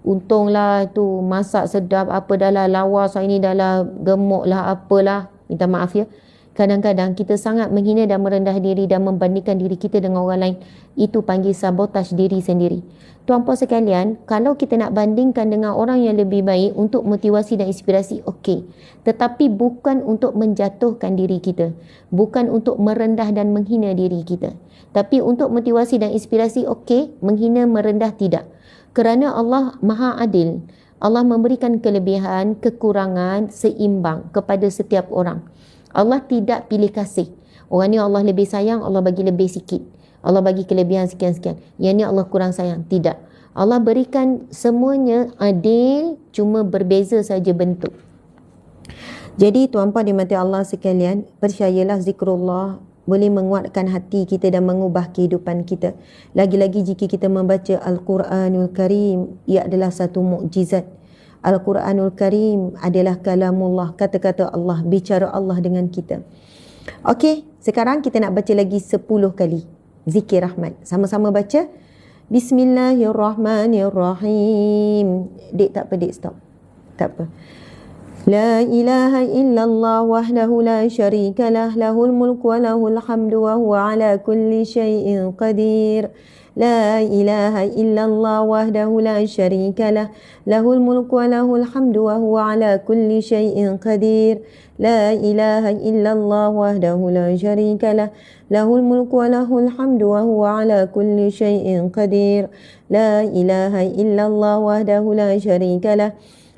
Untunglah tu masak sedap, apa dah lah lawas, ini dah lah gemuk lah, apalah. Minta maaf ya. Kadang-kadang kita sangat menghina dan merendah diri dan membandingkan diri kita dengan orang lain. Itu panggil sabotaj diri sendiri. Tuan-puan sekalian, kalau kita nak bandingkan dengan orang yang lebih baik untuk motivasi dan inspirasi, okey. Tetapi bukan untuk menjatuhkan diri kita. Bukan untuk merendah dan menghina diri kita. Tapi untuk motivasi dan inspirasi, okey. Menghina, merendah, tidak. Kerana Allah Maha Adil. Allah memberikan kelebihan, kekurangan, seimbang kepada setiap orang. Allah tidak pilih kasih. Orang ni Allah lebih sayang, Allah bagi lebih sikit. Allah bagi kelebihan sekian-sekian. Yang ni Allah kurang sayang. Tidak. Allah berikan semuanya adil, cuma berbeza saja bentuk. Jadi tuan-puan dimati Allah sekalian, percayalah zikrullah boleh menguatkan hati kita dan mengubah kehidupan kita. Lagi-lagi jika kita membaca Al-Quranul Karim, ia adalah satu mukjizat. Al-Quranul Karim adalah kalamullah, kata-kata Allah, bicara Allah dengan kita. Okey, sekarang kita nak baca lagi 10 kali zikir rahmat. Sama-sama baca. Bismillahirrahmanirrahim. Dek tak apa, dek stop. Tak apa. La ilaha illallah wahdahu la syarika lah, lahul mulku wa lahul hamdu wa huwa ala kulli syai'in qadir. لا إله إلا الله وحده لا شريك له له الملك وله الحمد وهو على كل شيء قدير لا إله إلا الله وحده لا شريك له له الملك وله الحمد وهو على كل شيء قدير لا إله إلا الله وحده لا شريك له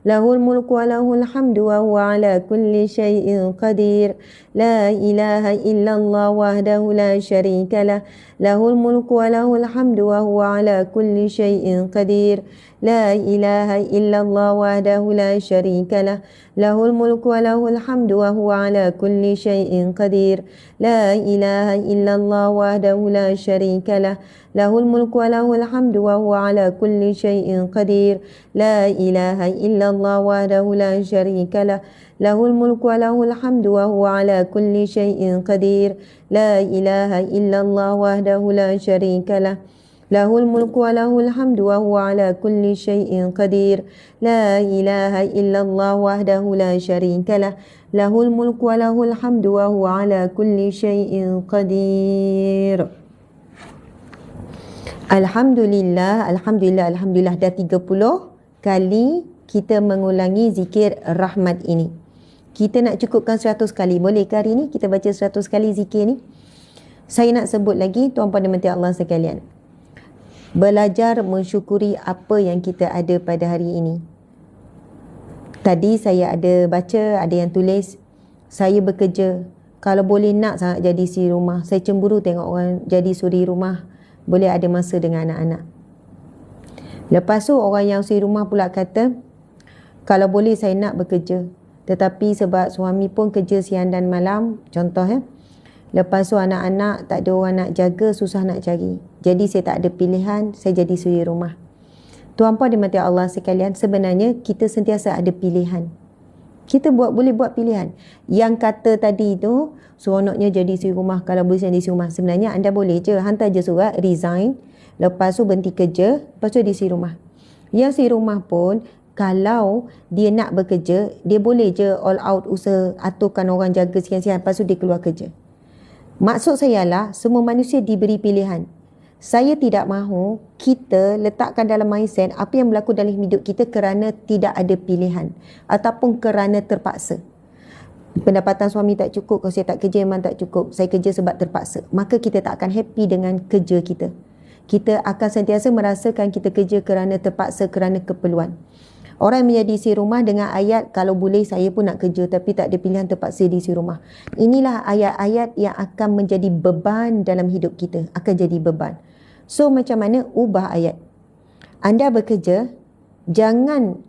له الملك وله الحمد وهو على كل شيء قدير لا إله إلا الله وحده لا شريك له له الملك وله الحمد وهو على كل شيء قدير لا إله إلا الله وحده لا شريك له له الملك وله الحمد وهو على كل شيء قدير لا إله إلا الله وحده لا شريك له له الملك وله الحمد وهو على كل شيء قدير لا إله إلا الله وحده لا شريك له له الملك وله الحمد وهو على كل شيء قدير لا إله إلا الله وحده لا شريك له له الملك وله الحمد وهو على كل شيء قدير لا إله إلا الله وحده لا شريك له له الملك وله الحمد وهو على كل شيء قدير. Alhamdulillah, Alhamdulillah, Alhamdulillah. Dah 30 kali kita mengulangi zikir rahmat ini. Kita nak cukupkan 100 kali. Boleh ke hari ni kita baca 100 kali zikir ni? Saya nak sebut lagi, tuan-puan dan puan Allah sekalian. Belajar mensyukuri apa yang kita ada pada hari ini. Tadi saya ada baca, ada yang tulis, saya bekerja. Kalau boleh nak sangat jadi suri rumah. Saya cemburu tengok orang jadi suri rumah. Boleh ada masa dengan anak-anak. Lepas tu orang yang suri rumah pula kata, kalau boleh saya nak bekerja. Tetapi sebab suami pun kerja siang dan malam, contoh lepas tu anak-anak tak ada orang nak jaga, susah nak cari. Jadi saya tak ada pilihan, saya jadi suri rumah. Tuan-puan dimati Allah sekalian, sebenarnya kita sentiasa ada pilihan. Kita boleh buat pilihan. Yang kata tadi tu, seronoknya jadi suri rumah, kalau boleh jadi suri rumah. Sebenarnya anda boleh je, hantar je surat, resign. Lepas tu berhenti kerja, lepas tu jadi suri rumah. Yang suri rumah pun, kalau dia nak bekerja, dia boleh je all out usaha, aturkan orang jaga sekian-sekian, lepas tu dia keluar kerja. Maksud saya lah, semua manusia diberi pilihan. Saya tidak mahu kita letakkan dalam mindset apa yang berlaku dalam hidup kita kerana tidak ada pilihan ataupun kerana terpaksa. Pendapatan suami tak cukup, kalau saya tak kerja memang tak cukup, saya kerja sebab terpaksa. Maka kita tak akan happy dengan kerja kita. Kita akan sentiasa merasakan kita kerja kerana terpaksa, kerana keperluan. Orang yang menjadi suri rumah dengan ayat, kalau boleh saya pun nak kerja tapi tak ada pilihan, terpaksa di suri rumah. Inilah ayat-ayat yang akan menjadi beban dalam hidup kita, akan jadi beban. So macam mana ubah ayat? Anda bekerja, jangan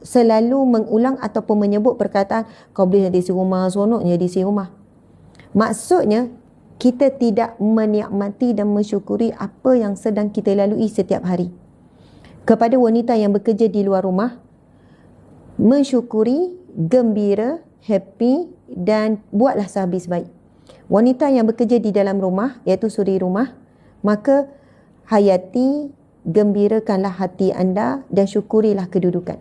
selalu mengulang ataupun menyebut perkataan kau boleh jadi suri rumah, seronoknya jadi suri rumah. Maksudnya kita tidak menikmati dan mensyukuri apa yang sedang kita lalui setiap hari. Kepada wanita yang bekerja di luar rumah, mensyukuri, gembira, happy dan buatlah sehabis baik. Wanita yang bekerja di dalam rumah, iaitu suri rumah, maka hayati, gembirakanlah hati anda dan syukurilah kedudukan.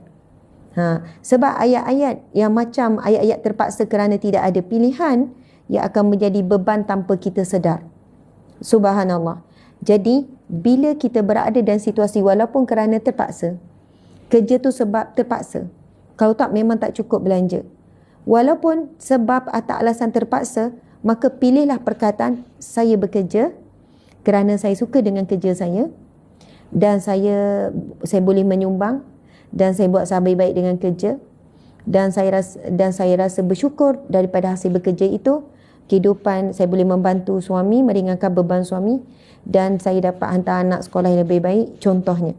Sebab ayat-ayat yang macam ayat-ayat terpaksa kerana tidak ada pilihan, ia akan menjadi beban tanpa kita sedar. Subhanallah. Jadi, bila kita berada dalam situasi walaupun kerana terpaksa, kerja tu sebab terpaksa. Kalau tak, memang tak cukup belanja. Walaupun sebab atau alasan terpaksa, maka pilihlah perkataan, saya bekerja kerana saya suka dengan kerja saya dan saya boleh menyumbang dan saya buat sebaik-baik dengan kerja dan saya rasa bersyukur daripada hasil bekerja itu. Kehidupan saya boleh membantu suami, meringankan beban suami dan saya dapat hantar anak sekolah yang lebih baik, contohnya.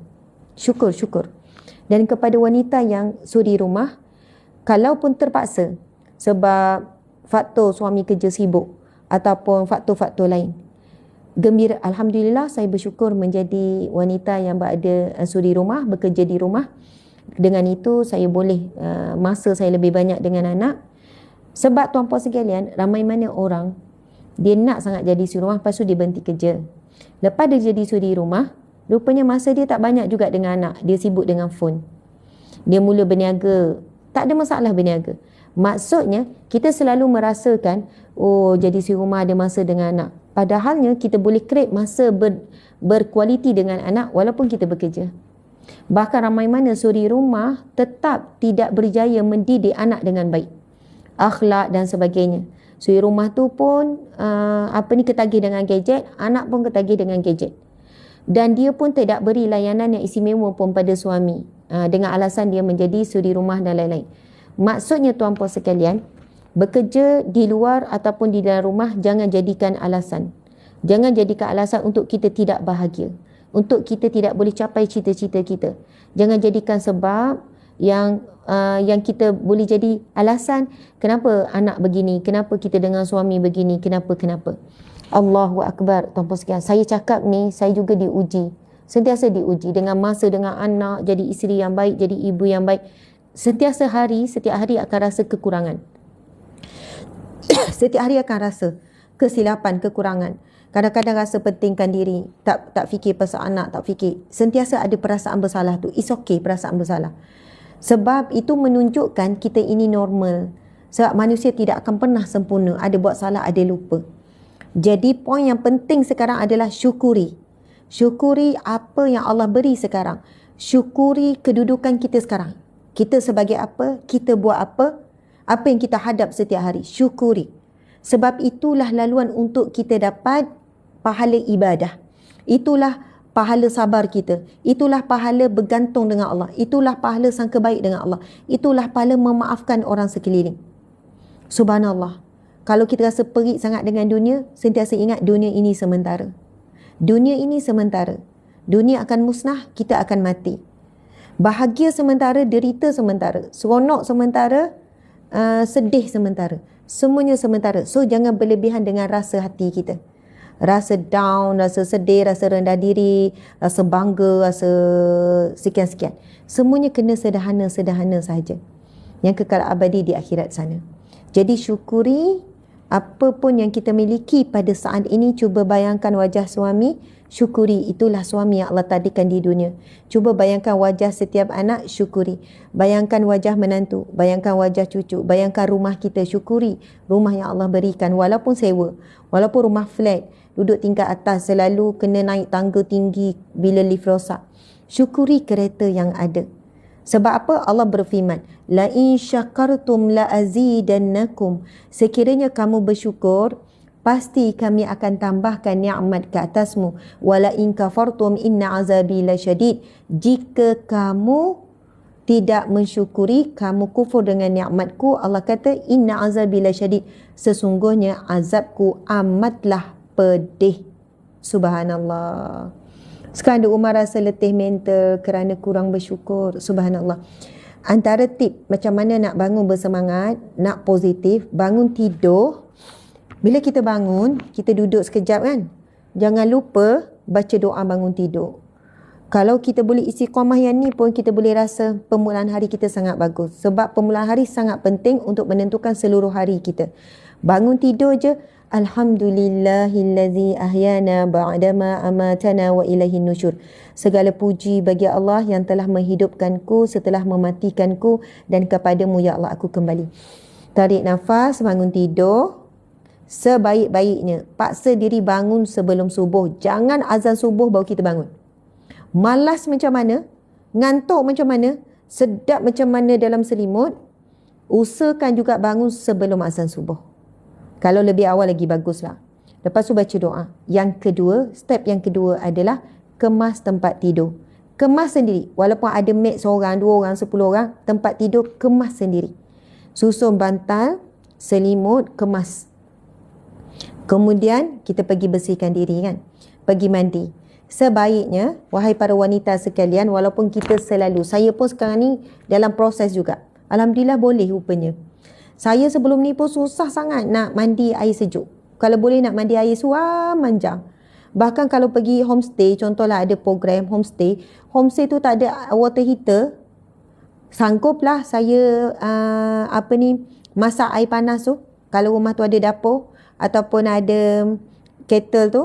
Syukur. Dan kepada wanita yang suri rumah, kalaupun terpaksa sebab faktor suami kerja sibuk ataupun faktor-faktor lain, gembira, Alhamdulillah saya bersyukur menjadi wanita yang berada suri rumah, bekerja di rumah. Dengan itu saya boleh masa saya lebih banyak dengan anak. Sebab tuan-puan sekalian, ramai mana orang dia nak sangat jadi suri rumah, lepas tu dia berhenti kerja. Lepas dia jadi suri rumah, rupanya masa dia tak banyak juga dengan anak, dia sibuk dengan phone. Dia mula berniaga, tak ada masalah berniaga. Maksudnya kita selalu merasakan Oh, jadi suri rumah ada masa dengan anak. Padahalnya kita boleh create masa berkualiti dengan anak walaupun kita bekerja. Bahkan ramai mana suri rumah tetap tidak berjaya mendidik anak dengan baik, akhlak dan sebagainya. Suri rumah tu pun ketagih dengan gadget, anak pun ketagih dengan gadget. Dan dia pun tidak beri layanan yang istimewa pun pada suami, dengan alasan dia menjadi suri rumah dan lain-lain. Maksudnya tuan-puan sekalian, bekerja di luar ataupun di dalam rumah jangan jadikan alasan. Jangan jadikan alasan untuk kita tidak bahagia, untuk kita tidak boleh capai cita-cita kita. Jangan jadikan sebab yang kita boleh jadi alasan kenapa anak begini, kenapa kita dengan suami begini, kenapa. Allahu Akbar. Tuan-puan sekalian, saya cakap ni, saya juga diuji. Sentiasa diuji dengan masa dengan anak, jadi isteri yang baik, jadi ibu yang baik. Setiap hari akan rasa kekurangan. Setiap hari akan rasa kesilapan, kekurangan. Kadang-kadang rasa pentingkan diri, tak fikir pasal anak, tak fikir. Sentiasa ada perasaan bersalah tu. It's okay perasaan bersalah. Sebab itu menunjukkan kita ini normal. Sebab manusia tidak akan pernah sempurna. Ada buat salah, ada lupa. Jadi poin yang penting sekarang adalah syukuri. Syukuri apa yang Allah beri sekarang. Syukuri kedudukan kita sekarang. Kita sebagai apa, kita buat apa yang kita hadap setiap hari. Syukuri. Sebab itulah laluan untuk kita dapat pahala ibadah. Itulah pahala sabar kita. Itulah pahala bergantung dengan Allah. Itulah pahala sangka baik dengan Allah. Itulah pahala memaafkan orang sekeliling. Subhanallah. Kalau kita rasa perit sangat dengan dunia, sentiasa ingat dunia ini sementara. Dunia ini sementara. Dunia akan musnah, kita akan mati. Bahagia sementara, derita sementara. Seronok sementara, sedih sementara. Semuanya sementara. So, jangan berlebihan dengan rasa hati kita. Rasa down, rasa sedih, rasa rendah diri, rasa bangga, rasa sekian-sekian. Semuanya kena sederhana-sederhana sahaja. Yang kekal abadi di akhirat sana. Jadi syukuri apa pun yang kita miliki pada saat ini. Cuba bayangkan wajah suami, syukuri. Itulah suami yang Allah tadikan di dunia. Cuba bayangkan wajah setiap anak, syukuri. Bayangkan wajah menantu, bayangkan wajah cucu, bayangkan rumah kita, syukuri rumah yang Allah berikan. Walaupun sewa, walaupun rumah flat, duduk tingkat atas, selalu kena naik tangga tinggi bila lift rosak. Syukuri kereta yang ada. Sebab apa? Allah berfirman, la in syakartum la azidannakum. Sekiranya kamu bersyukur, pasti kami akan tambahkan nikmat ke atasmu. Wala in kafartum inna azabi lasyadid. Jika kamu tidak mensyukuri, kamu kufur dengan nikmatku, Allah kata inna azabi lasyadid. Sesungguhnya azabku amatlah pedih. Subhanallah. Sekarang Umar rasa letih mental kerana kurang bersyukur. Subhanallah. Antara tip macam mana nak bangun bersemangat, nak positif, bangun tidur. Bila kita bangun, kita duduk sekejap kan. Jangan lupa baca doa bangun tidur. Kalau kita boleh istiqamah yang ni pun, kita boleh rasa permulaan hari kita sangat bagus. Sebab permulaan hari sangat penting untuk menentukan seluruh hari kita. Bangun tidur je, Alhamdulillahillazi ahyana ba'dama amatana wa ilaihin nusyur. Segala puji bagi Allah yang telah menghidupkanku setelah mematikanku, dan kepadamu ya Allah aku kembali. Tarik nafas, bangun tidur sebaik-baiknya. Paksa diri bangun sebelum subuh. Jangan azan subuh baru kita bangun. Malas macam mana, ngantuk macam mana, sedap macam mana dalam selimut, usahakan juga bangun sebelum azan subuh. Kalau lebih awal lagi baguslah. Lepas tu baca doa. Yang kedua, step yang kedua adalah kemas tempat tidur. Kemas sendiri. Walaupun ada mate seorang, 2 orang, 10 orang, tempat tidur kemas sendiri. Susun bantal, selimut, kemas. Kemudian kita pergi bersihkan diri kan. Pergi mandi. Sebaiknya, wahai para wanita sekalian, walaupun kita selalu, saya pun sekarang ni dalam proses juga. Alhamdulillah boleh rupanya. Saya sebelum ni pun susah sangat nak mandi air sejuk. Kalau boleh nak mandi air suam manjang. Bahkan kalau pergi homestay, contohlah ada program homestay. Homestay tu tak ada water heater. Sangguplah saya masak air panas tu. Kalau rumah tu ada dapur ataupun ada kettle tu.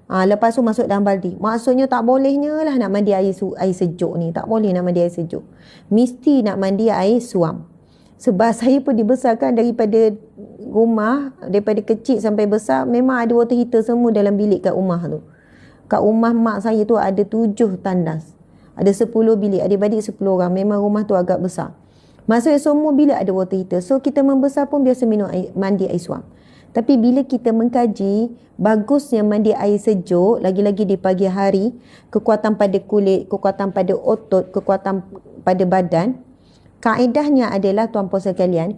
Lepas tu masuk dalam baldi. Maksudnya tak bolehnya lah nak mandi air sejuk ni. Tak boleh nak mandi air sejuk. Mesti nak mandi air suam. Sebab saya pun dibesarkan daripada rumah, daripada kecil sampai besar, memang ada water heater semua dalam bilik kat rumah tu. Kat rumah mak saya tu ada 7 tandas. Ada 10 bilik, adik-adik 10 orang. Memang rumah tu agak besar. Maksudnya semua bilik ada water heater. So kita membesar pun biasa minum mandi air suam. Tapi bila kita mengkaji, bagusnya mandi air sejuk, lagi-lagi di pagi hari, kekuatan pada kulit, kekuatan pada otot, kekuatan pada badan. Kaedahnya adalah tuan-puan sekalian,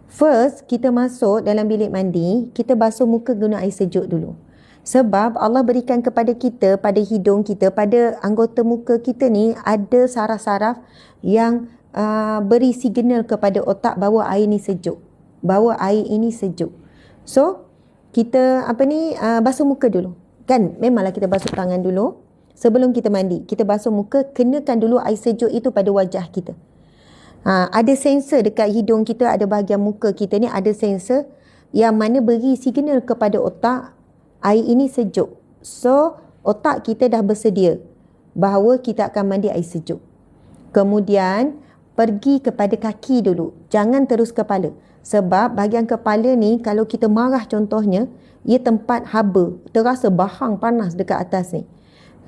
first kita masuk dalam bilik mandi, kita basuh muka guna air sejuk dulu. Sebab Allah berikan kepada kita, pada hidung kita, pada anggota muka kita ni ada saraf-saraf yang beri signal kepada otak bahawa air ni sejuk. Bahawa air ini sejuk. So, kita basuh muka dulu. Kan, memanglah kita basuh tangan dulu sebelum kita mandi. Kita basuh muka, kenakan dulu air sejuk itu pada wajah kita. Ada sensor dekat hidung kita, ada bahagian muka kita ni ada sensor yang mana beri signal kepada otak air ini sejuk. So, otak kita dah bersedia bahawa kita akan mandi air sejuk. Kemudian, pergi kepada kaki dulu. Jangan terus kepala. Sebab bahagian kepala ni, kalau kita marah contohnya, ia tempat haba. Terasa bahang panas dekat atas ni.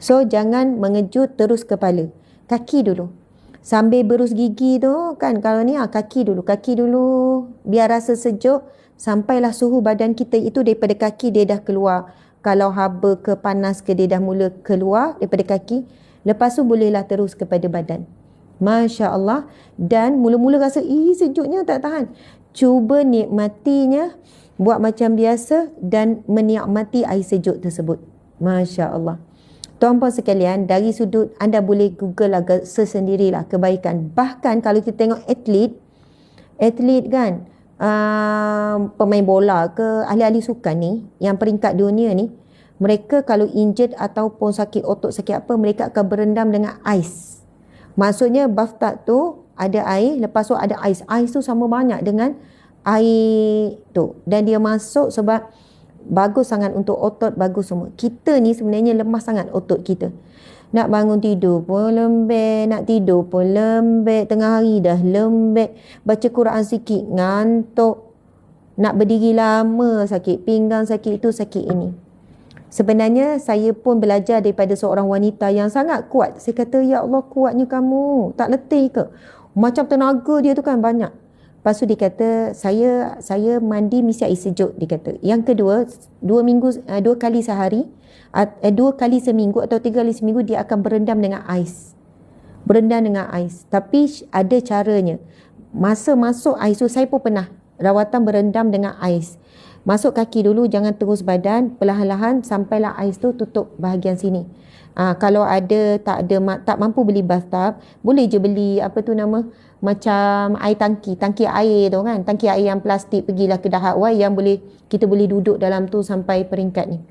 So, jangan mengejut terus kepala. Kaki dulu. Sambil berus gigi tu kan, kalau ni kaki dulu. Kaki dulu, biar rasa sejuk. Sampailah suhu badan kita itu daripada kaki dia dah keluar. Kalau haba ke panas ke dia dah mula keluar daripada kaki. Lepas tu bolehlah terus kepada badan. Masya Allah. Dan mula-mula rasa sejuknya tak tahan. Cuba nikmatinya, buat macam biasa dan menikmati air sejuk tersebut. Masya Allah. Tuan-puan sekalian, dari sudut anda boleh google agak sesendirilah kebaikan. Bahkan kalau kita tengok atlet kan, pemain bola ke ahli-ahli sukan ni, yang peringkat dunia ni, mereka kalau injured ataupun sakit otot, sakit apa, mereka akan berendam dengan ais. Maksudnya bathtub tu ada air, lepas tu ada ais. Ais tu sama banyak dengan air tu. Dan dia masuk sebab bagus sangat untuk otot, bagus semua. Kita ni sebenarnya lemah sangat otot kita. Nak bangun tidur pun lembek, nak tidur pun lembek, tengah hari dah lembek, baca Quran sikit ngantuk, nak berdiri lama sakit pinggang, sakit itu, sakit ini. Sebenarnya saya pun belajar daripada seorang wanita yang sangat kuat. Saya kata, ya Allah, kuatnya kamu, tak letih ke? Macam tenaga dia tu kan banyak. Lepas tu dia kata, saya mandi mesti air sejuk, dia kata. Yang kedua, 2 kali sehari, 2 kali seminggu atau 3 kali seminggu dia akan berendam dengan ais. Berendam dengan ais. Tapi ada caranya. Masa masuk ais tu, saya pun pernah rawatan berendam dengan ais. Masuk kaki dulu, jangan terus badan, perlahan-lahan sampailah ais tu tutup bahagian sini. Kalau ada tak mampu beli bathtub, boleh je beli macam air tangki air tu kan, tangki air yang plastik, pergilah ke Hardware yang kita boleh duduk dalam tu sampai peringkat ni.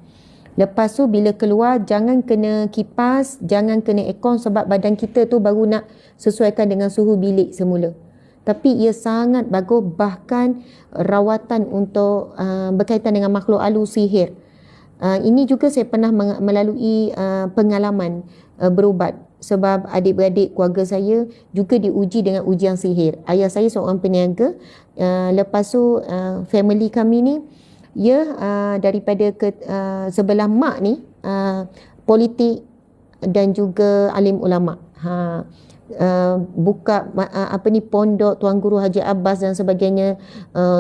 Lepas tu bila keluar, jangan kena kipas, jangan kena aircon sebab badan kita tu baru nak sesuaikan dengan suhu bilik semula. Tapi ia sangat bagus, bahkan rawatan untuk berkaitan dengan makhluk halus, sihir. Ini juga saya pernah melalui pengalaman berubat. Sebab adik-beradik keluarga saya juga diuji dengan ujian sihir. Ayah saya seorang peniaga. Lepas tu family kami ni, daripada sebelah mak ni, politik dan juga alim ulama. Buka pondok Tuan Guru Haji Abbas dan sebagainya,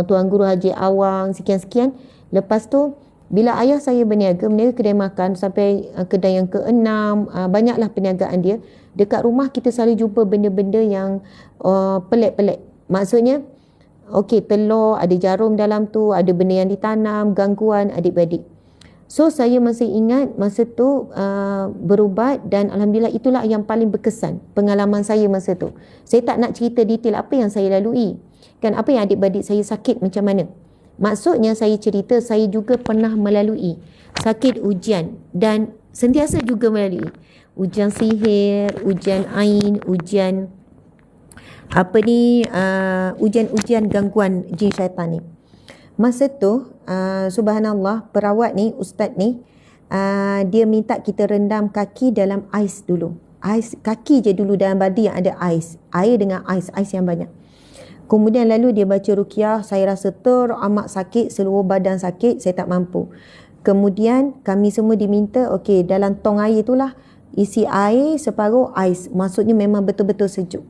Tuan Guru Haji Awang, sekian-sekian. Lepas tu bila ayah saya berniaga kedai makan sampai kedai yang ke-6, banyaklah perniagaan dia. Dekat rumah kita selalu jumpa benda-benda yang pelik-pelik. Maksudnya, okey, telur, ada jarum dalam tu, ada benda yang ditanam, gangguan adik-beradik. So, saya masih ingat masa tu berubat dan Alhamdulillah itulah yang paling berkesan pengalaman saya masa tu. Saya tak nak cerita detail apa yang saya lalui. Kan apa yang adik-beradik saya sakit macam mana. Maksudnya saya cerita saya juga pernah melalui sakit ujian dan sentiasa juga melalui ujian sihir, ujian ain, ujian ujian gangguan jin syaitan ni. Masa tu subhanallah, perawat ni, ustaz ni, dia minta kita rendam kaki dalam ais dulu. Ais kaki je dulu dalam badi yang ada ais. Air dengan ais yang banyak. Kemudian lalu dia baca ruqyah, saya rasa teramat sakit, seluruh badan sakit, saya tak mampu. Kemudian kami semua diminta, okey, dalam tong air itulah isi air separuh ais. Maksudnya memang betul-betul sejuk.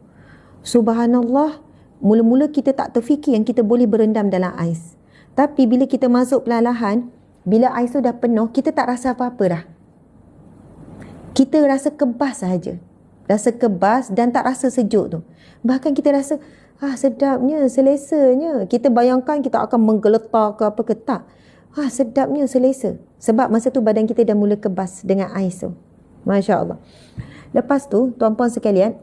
Subhanallah, mula-mula kita tak terfikir yang kita boleh berendam dalam ais. Tapi bila kita masuk perlahan-lahan, bila ais tu dah penuh, kita tak rasa apa-apa dah. Kita rasa kebas sahaja. Rasa kebas dan tak rasa sejuk tu. Bahkan kita rasa, sedapnya, selesanya. Kita bayangkan kita akan menggeletar ke apa ke tak. Sedapnya, selesa. Sebab masa tu badan kita dah mula kebas dengan ais tu. Masya Allah. Lepas tu, tuan-puan sekalian,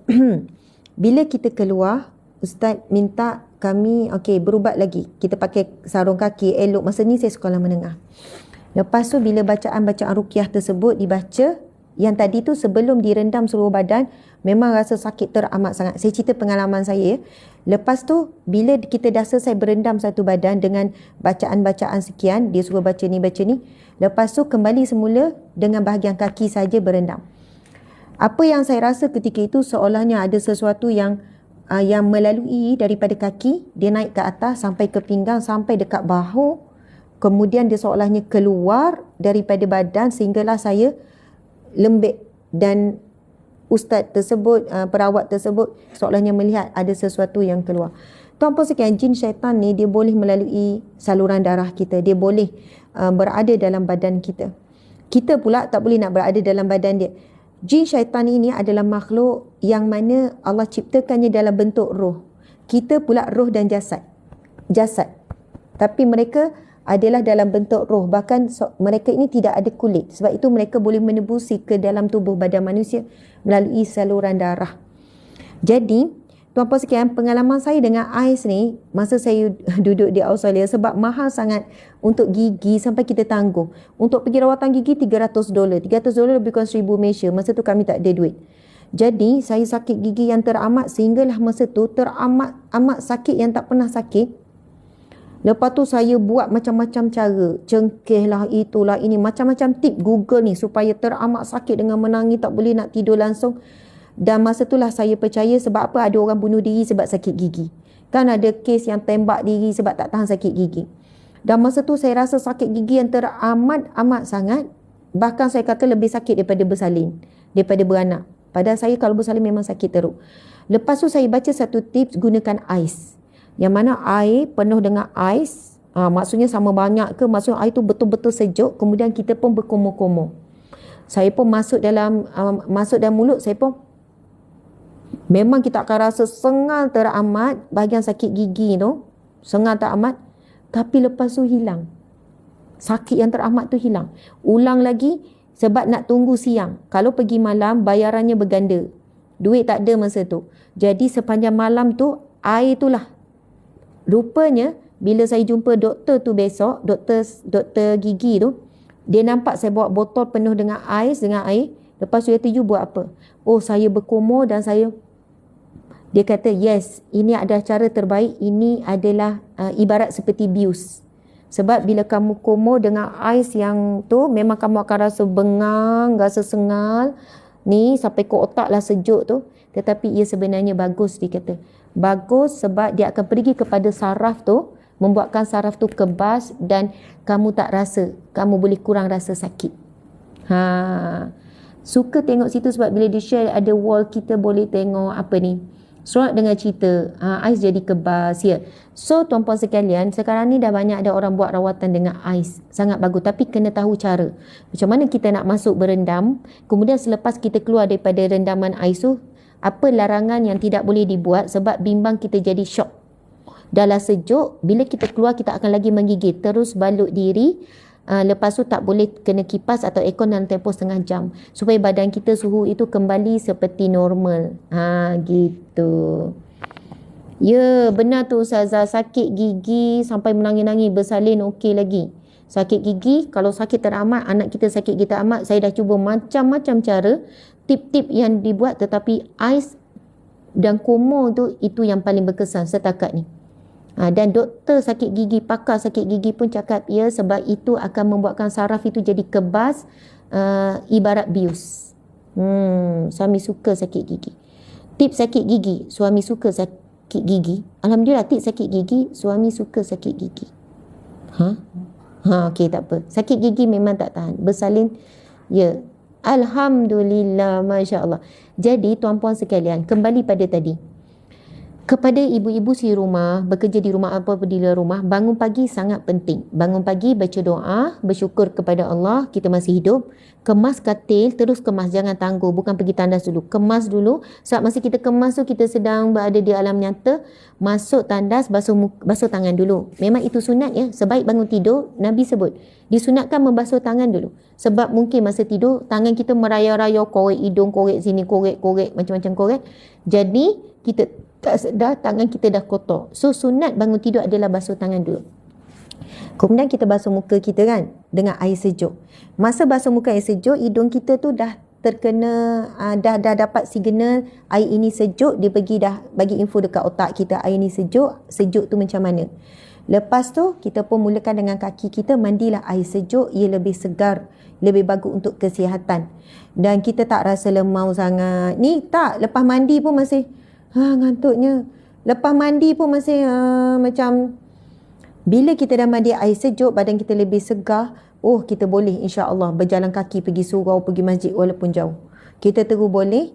bila kita keluar, Ustaz minta kami, berubat lagi. Kita pakai sarung kaki, elok. Masa ni saya sekolah menengah. Lepas tu, bila bacaan-bacaan ruqyah tersebut dibaca, yang tadi tu sebelum direndam seluruh badan, memang rasa sakit teramat sangat. Saya cerita pengalaman saya. Lepas tu, bila kita dah selesai berendam satu badan dengan bacaan-bacaan sekian, dia suruh baca ni, baca ni. Lepas tu, kembali semula dengan bahagian kaki saja berendam. Apa yang saya rasa ketika itu seolahnya ada sesuatu yang melalui daripada kaki, dia naik ke atas sampai ke pinggang, sampai dekat bahu. Kemudian dia seolahnya keluar daripada badan sehinggalah saya lembik dan ustaz tersebut, perawat tersebut seolahnya melihat ada sesuatu yang keluar. Tuan-puan sekalian, jin syaitan ni dia boleh melalui saluran darah kita, dia boleh berada dalam badan kita. Kita pula tak boleh nak berada dalam badan dia. Jin syaitan ini adalah makhluk yang mana Allah ciptakannya dalam bentuk roh. Kita pula roh dan jasad. Tapi mereka adalah dalam bentuk roh. Bahkan mereka ini tidak ada kulit. Sebab itu mereka boleh menembusi ke dalam tubuh badan manusia melalui saluran darah. Jadi, tuan-puan sekalian, pengalaman saya dengan ais ni, masa saya duduk di Australia, sebab mahal sangat untuk gigi sampai kita tangguh. Untuk pergi rawatan gigi $300. $300 lebih kurang 1,000 Malaysia. Masa tu kami tak ada duit. Jadi, saya sakit gigi yang teramat sehinggalah masa tu teramat sakit yang tak pernah sakit. Lepas tu saya buat macam-macam cara. Cengkeh lah, itulah, ini. Macam-macam tip Google ni supaya teramat sakit dengan menangis, tak boleh nak tidur langsung. Dan masa itulah saya percaya sebab apa ada orang bunuh diri sebab sakit gigi. Kan ada kes yang tembak diri sebab tak tahan sakit gigi. Dan masa tu saya rasa sakit gigi yang teramat sangat. Bahkan saya kata lebih sakit daripada bersalin, daripada beranak. Padahal saya kalau bersalin memang sakit teruk. Lepas tu saya baca satu tips, gunakan ais. Yang mana air penuh dengan ais, maksudnya sama banyak ke, maksudnya air tu betul-betul sejuk, kemudian kita pun berkumur-kumur. Saya pun masuk dalam mulut, saya pun memang kita akan rasa sengal teramat, bahagian sakit gigi tu, sengal teramat, tapi lepas tu hilang. Sakit yang teramat tu hilang. Ulang lagi sebab nak tunggu siang. Kalau pergi malam, bayarannya berganda. Duit tak ada masa tu. Jadi sepanjang malam tu, air itulah. Rupanya bila saya jumpa doktor tu besok, doktor gigi tu, dia nampak saya bawa botol penuh dengan ais, dengan air. Lepas tu dia tanya, buat apa? Oh, saya berkumur dan dia kata, yes, ini adalah cara terbaik. Ini adalah ibarat seperti bius. Sebab bila kamu kumur dengan ais yang tu, memang kamu akan rasa bengang, rasa sengal. Ni sampai ke otak lah sejuk tu. Tetapi ia sebenarnya bagus, dia kata. Bagus sebab dia akan pergi kepada saraf tu, membuatkan saraf tu kebas dan kamu tak rasa, kamu boleh kurang rasa sakit. Suka tengok situ sebab bila dia share ada wall, kita boleh tengok apa ni, seronok dengan cerita. Ais jadi kebas, ya. So tuan-puan sekalian, sekarang ni dah banyak ada orang buat rawatan dengan ais. Sangat bagus, tapi kena tahu cara. Macam mana kita nak masuk berendam, kemudian selepas kita keluar daripada rendaman ais tu, apa larangan yang tidak boleh dibuat sebab bimbang kita jadi syok. Dalam sejuk, bila kita keluar kita akan lagi menggigit. Terus balut diri. Lepas tu tak boleh kena kipas atau aircon dalam tempoh setengah jam. Supaya badan kita suhu itu kembali seperti normal. Gitu. Ya, benar tu Ustazah. Sakit gigi sampai menangis-nangis, bersalin okey lagi. Sakit gigi, kalau sakit teramat, anak kita sakit gigi teramat, saya dah cuba macam-macam cara. Tip-tip yang dibuat, tetapi ais dan kumur tu, itu yang paling berkesan setakat ni. Dan doktor sakit gigi, pakar sakit gigi pun cakap ya, sebab itu akan membuatkan saraf itu jadi kebas, ibarat bius. Suami suka sakit gigi. Tips sakit gigi, suami suka sakit gigi. Alhamdulillah Atik sakit gigi, suami suka sakit gigi. Okey, tak apa. Sakit gigi memang tak tahan. Bersalin, ya. Alhamdulillah, Masya Allah. Jadi tuan-puan sekalian, kembali pada tadi. Kepada ibu-ibu si rumah, bekerja di rumah apa di luar rumah, bangun pagi sangat penting. Bangun pagi, baca doa, bersyukur kepada Allah, kita masih hidup. Kemas katil, terus kemas, jangan tangguh. Bukan pergi tandas dulu. Kemas dulu. Saat masa kita kemas tu, kita sedang berada di alam nyata. Masuk tandas, basuh tangan dulu. Memang itu sunat ya. Sebaik bangun tidur, Nabi sebut. Disunatkan membasuh tangan dulu. Sebab mungkin masa tidur, tangan kita merayau-rayau, korek hidung, korek sini, korek, macam-macam korek. Jadi, kita tak sedar tangan kita dah kotor. So sunat bangun tidur adalah basuh tangan dulu. Kemudian kita basuh muka kita kan dengan air sejuk. Masa basuh muka air sejuk, hidung kita tu dah terkena dah dapat signal air ini sejuk, dia bagi info dekat otak kita air ini sejuk tu macam mana. Lepas tu kita pun mulakan dengan kaki kita, mandilah air sejuk, ia lebih segar, lebih bagus untuk kesihatan. Dan kita tak rasa lemau sangat. Ni tak, lepas mandi pun masih ngantuknya. Lepas mandi pun masih macam, bila kita dah mandi air sejuk, badan kita lebih segar. Kita boleh insya-Allah berjalan kaki pergi surau, pergi masjid walaupun jauh. Kita terus boleh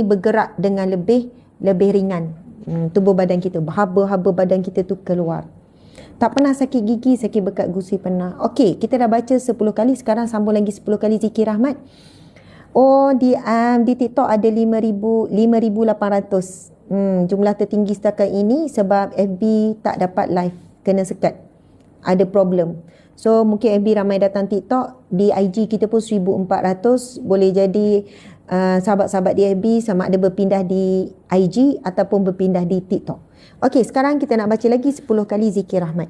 bergerak dengan lebih ringan. Tubuh badan kita, haba-haba badan kita tu keluar. Tak pernah sakit gigi, sakit bekat gusi pernah. Okey, kita dah baca 10 kali, sekarang sambung lagi 10 kali zikir rahmat. Di TikTok ada 5,800. Jumlah tertinggi setakat ini sebab FB tak dapat live, kena sekat. Ada problem. So mungkin FB ramai datang TikTok, di IG kita pun 1,400. Boleh jadi sahabat-sahabat di FB sama ada berpindah di IG ataupun berpindah di TikTok. Okey, sekarang kita nak baca lagi 10 kali zikir rahmat.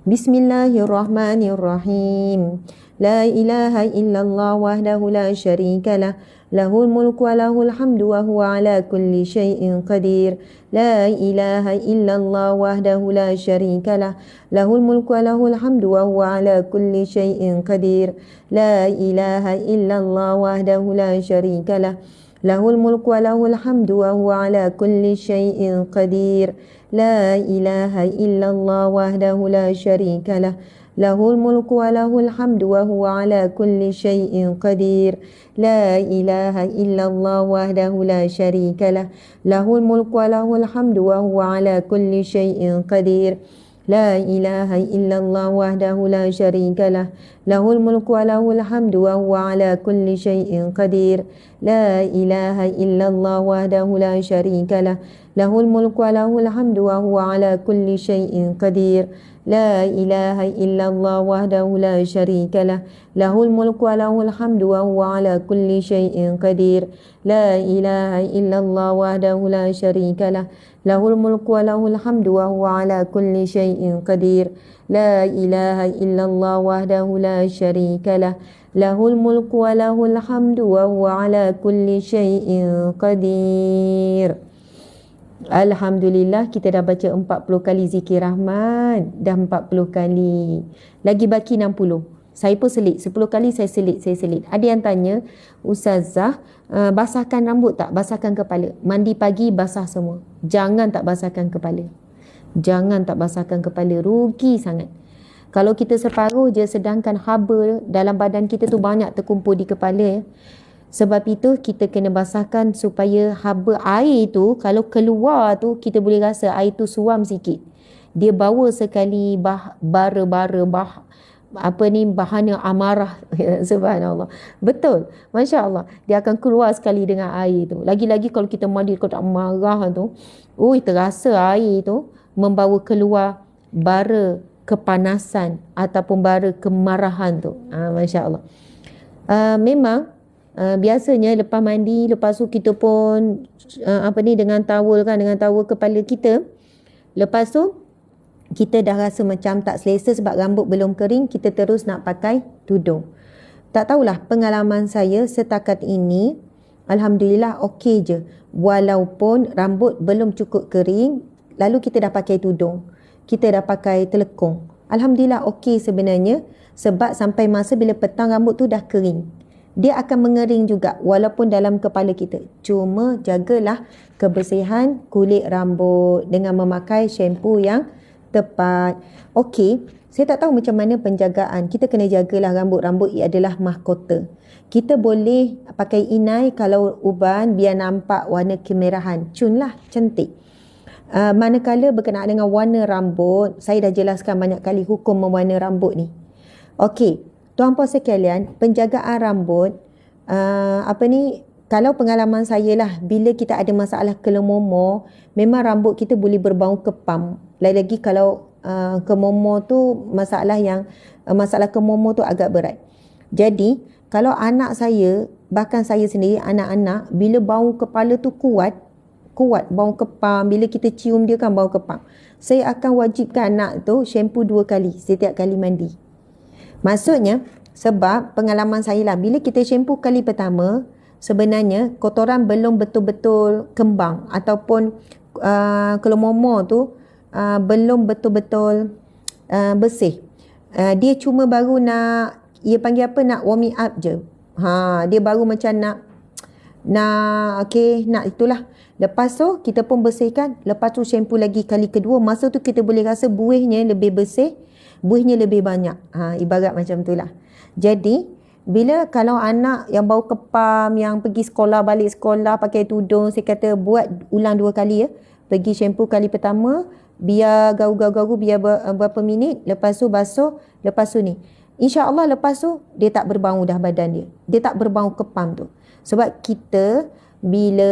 Bismillahirrahmanirrahim. La ilaha illallah wahdahu la syarika lah. Lahul mulku wa lahul hamdu wa huwa ala kulli syai'in qadir. La ilaha illallah wahdahu la syarika lah. Lahul mulku wa lahul hamdu wa huwa ala kulli syai'in qadir. La ilaha illallah wahdahu la syarika lah. Lahul mulku wa lahul hamdu wa huwa ala kulli syai'in qadir. La ilaha illallah wahdahu la syarika lah. Lahul mulku wa lahul hamdu wa huwa ala kulli syai'in qadir. La ilaha illallah wahdahu la syarika lah. Lahul mulku wa lahul hamdu wa huwa ala kulli syai'in qadir. La ilaha illallah wahdahu la syarika lah. Lahul mulku wa lahul hamdu wa huwa ala kulli syai'in qadir. La ilaha illallah wahdahu la syarika lah. Lahul mulku wa lahul hamdu wa huwa ala kulli syai'in qadir. La ilaha illallah wahdahu la syarika lah. Lahul mulku wa lahul hamdu wa huwa ala kulli syai'in qadir. La ilaha illallah wahdahu la syarika lah. Lahul mulku wa lahul hamdu wa huwa ala kulli syai'in qadir. La ilaha illallah wahdahu la syarika lah. Lahul mulku wa lahul hamdu wa huwa ala kulli syai'in qadir. Alhamdulillah, kita dah baca 40 kali zikir rahmat. Dah 40 kali. Lagi baki 60. Saya pun selit. 10 kali saya selit. Ada yang tanya, Ustazah, basahkan rambut tak? Basahkan kepala. Mandi pagi basah semua. Jangan tak basahkan kepala. Rugi sangat. Kalau kita separuh je, sedangkan haba dalam badan kita tu banyak terkumpul di kepala ya. Sebab itu kita kena basahkan supaya haba air tu kalau keluar tu kita boleh rasa air tu suam sikit. Dia bawa sekali bahan yang amarah. Subhanallah. Betul. Masya Allah. Dia akan keluar sekali dengan air tu. Lagi-lagi kalau kita mandi kalau tak marah tu. Terasa air tu membawa keluar bara kepanasan ataupun bara kemarahan tu. Masya Allah. Memang biasanya lepas mandi, lepas tu kita pun dengan towel kepala kita. Lepas tu kita dah rasa macam tak selesa sebab rambut belum kering, kita terus nak pakai tudung. Tak tahulah, pengalaman saya setakat ini alhamdulillah okey je. Walaupun rambut belum cukup kering, lalu kita dah pakai tudung, kita dah pakai telekung. Alhamdulillah okey sebenarnya, sebab sampai masa bila petang rambut tu dah kering. dia akan mengering juga walaupun dalam kepala kita. Cuma jagalah kebersihan kulit rambut dengan memakai shampoo yang tepat. Okey, saya tak tahu macam mana penjagaan. Kita kena jagalah rambut-rambut adalah mahkota. Kita boleh pakai inai kalau uban biar nampak warna kemerahan. Cun lah, cantik. Manakala berkenaan dengan warna rambut, saya dah jelaskan banyak kali hukum mewarna rambut ni. Okey, tuan-puan sekalian, penjagaan rambut, kalau pengalaman saya lah, bila kita ada masalah kelomomo, memang rambut kita boleh berbau kepam. Lagi-lagi kalau kemomo tu masalah kemomo tu agak berat. Jadi, kalau anak saya, bahkan saya sendiri, anak-anak, bila bau kepala tu kuat bau kepam, bila kita cium dia kan bau kepam, saya akan wajibkan anak tu shampoo 2 kali setiap kali mandi. Maksudnya, sebab pengalaman saya lah, bila kita shampoo kali pertama, sebenarnya kotoran belum betul-betul kembang ataupun kelomomo tu belum betul-betul bersih. Dia cuma baru nak, dia panggil apa, nak warming up je. Dia baru macam nak itulah. Lepas tu kita pun bersihkan, lepas tu shampoo lagi kali kedua. Masa tu kita boleh rasa buihnya lebih bersih, buihnya lebih banyak. Ibarat macam tu lah. Jadi kalau anak yang bau kepam, yang pergi sekolah, balik sekolah pakai tudung, saya kata buat ulang 2 kali ya. Pergi shampoo kali pertama, biar garu-garu biar berapa minit, lepas tu basuh, lepas tu ni. InsyaAllah lepas tu dia tak berbau dah badan dia. Dia tak berbau kepam tu. Sebab kita bila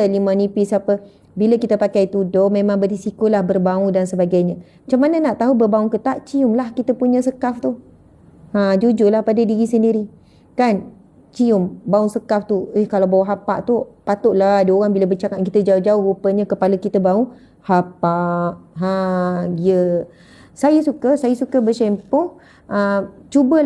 limau nipis bila kita pakai tudung memang berisikolah berbau dan sebagainya. Macam mana nak tahu berbau ke tak? Ciumlah kita punya sekaf tu. Jujurlah pada diri sendiri. Kan? Cium bau sekaf tu. Kalau bau hapak tu patutlah ada orang bila bercakap kita jauh-jauh rupanya kepala kita bau hapak. Saya suka bershampoo. Cuba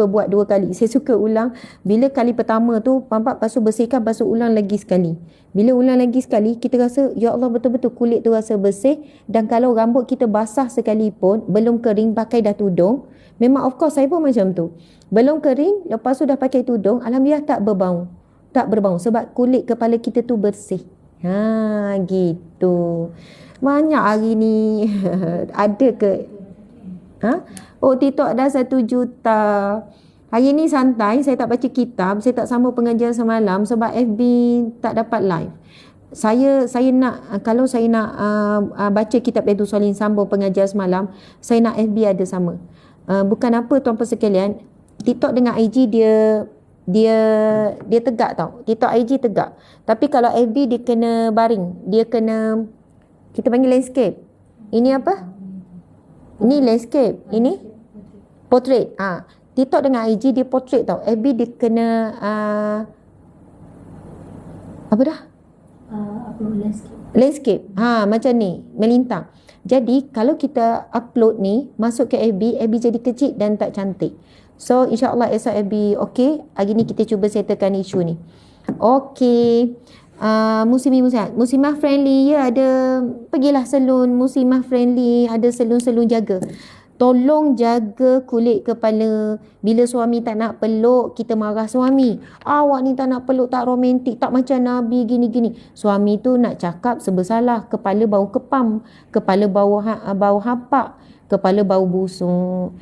buat 2 kali. Saya suka ulang. Bila kali pertama tu pampak, lepas tu bersihkan, lepas tu ulang lagi sekali. Bila ulang lagi sekali, kita rasa ya Allah betul-betul kulit tu rasa bersih. Dan kalau rambut kita basah sekalipun, belum kering, pakai dah tudung, memang of course saya pun macam tu. Belum kering, lepas tu dah pakai tudung, alhamdulillah tak berbau sebab kulit kepala kita tu bersih. Gitu. Banyak hari ni. Ada ke? Oh, TikTok dah 1 juta. Hari ni santai, saya tak baca kitab, saya tak sambung pengajian semalam sebab FB tak dapat live. Saya nak, kalau saya nak baca kitab Riyadhus Shalihin sambung pengajian semalam, saya nak FB ada sama. Bukan apa tuan-puan sekalian, TikTok dengan IG dia tegak tau. TikTok IG tegak. Tapi kalau FB dia kena baring, dia kena, kita panggil landscape. Ini apa? Ini landscape, ini portrait. TikTok dengan IG dia portrait tau. FB dia kena apa dah? Landscape. Macam ni, melintang. Jadi kalau kita upload ni masuk ke FB jadi kecil dan tak cantik. So insya-Allah esok FB okey. Hari ni kita cuba settlekan isu ni. Okey. Muslimah friendly ada, pergilah salon muslimah friendly, ada salon-salon jaga. Tolong jaga kulit kepala. Bila suami tak nak peluk, kita marah suami. Awak ni tak nak peluk, tak romantik, tak macam Nabi, gini-gini. Suami tu nak cakap sebersalah. Kepala bau kepam, kepala bau hapak, kepala bau busuk.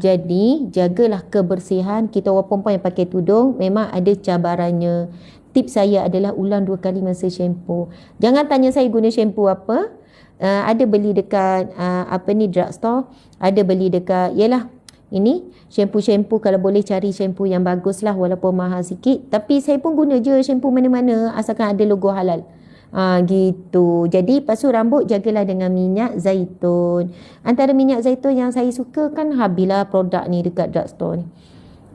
Jadi jagalah kebersihan. Kita orang perempuan yang pakai tudung memang ada cabarannya. Tips saya adalah ulang 2 kali masa shampoo. Jangan tanya saya guna shampoo apa. Ada beli dekat drugstore, ada beli dekat, ini shampoo kalau boleh cari shampoo yang bagus lah walaupun mahal sikit. Tapi saya pun guna je shampoo mana-mana asalkan ada logo halal. Gitu. Jadi pasu rambut jagalah dengan minyak zaitun. Antara minyak zaitun yang saya suka kan Habiblah produk ni dekat drugstore ni.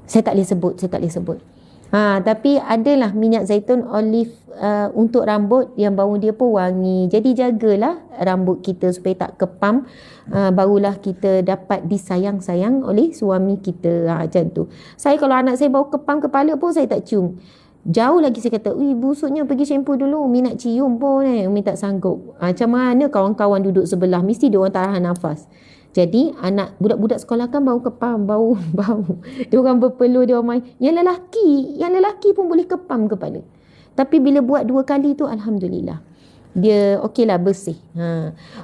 Saya tak boleh sebut. Tapi adalah minyak zaitun olive untuk rambut yang bau dia pun wangi. Jadi jagalah rambut kita supaya tak kepam. Barulah kita dapat disayang-sayang oleh suami kita. Macam tu. Saya kalau anak saya bau kepam kepala pun saya tak cium. Jauh lagi saya kata, busuknya, pergi shampoo dulu. Umi nak cium pun Umi tak sanggup. Macam mana kawan-kawan duduk sebelah, mesti dia orang tahan nafas. Jadi anak budak-budak sekolah kan bau kepam, bau dia orang berpeluh, dia orang main. Yang lelaki pun boleh kepam kepala. Tapi bila buat 2 kali tu alhamdulillah, dia okeylah, bersih.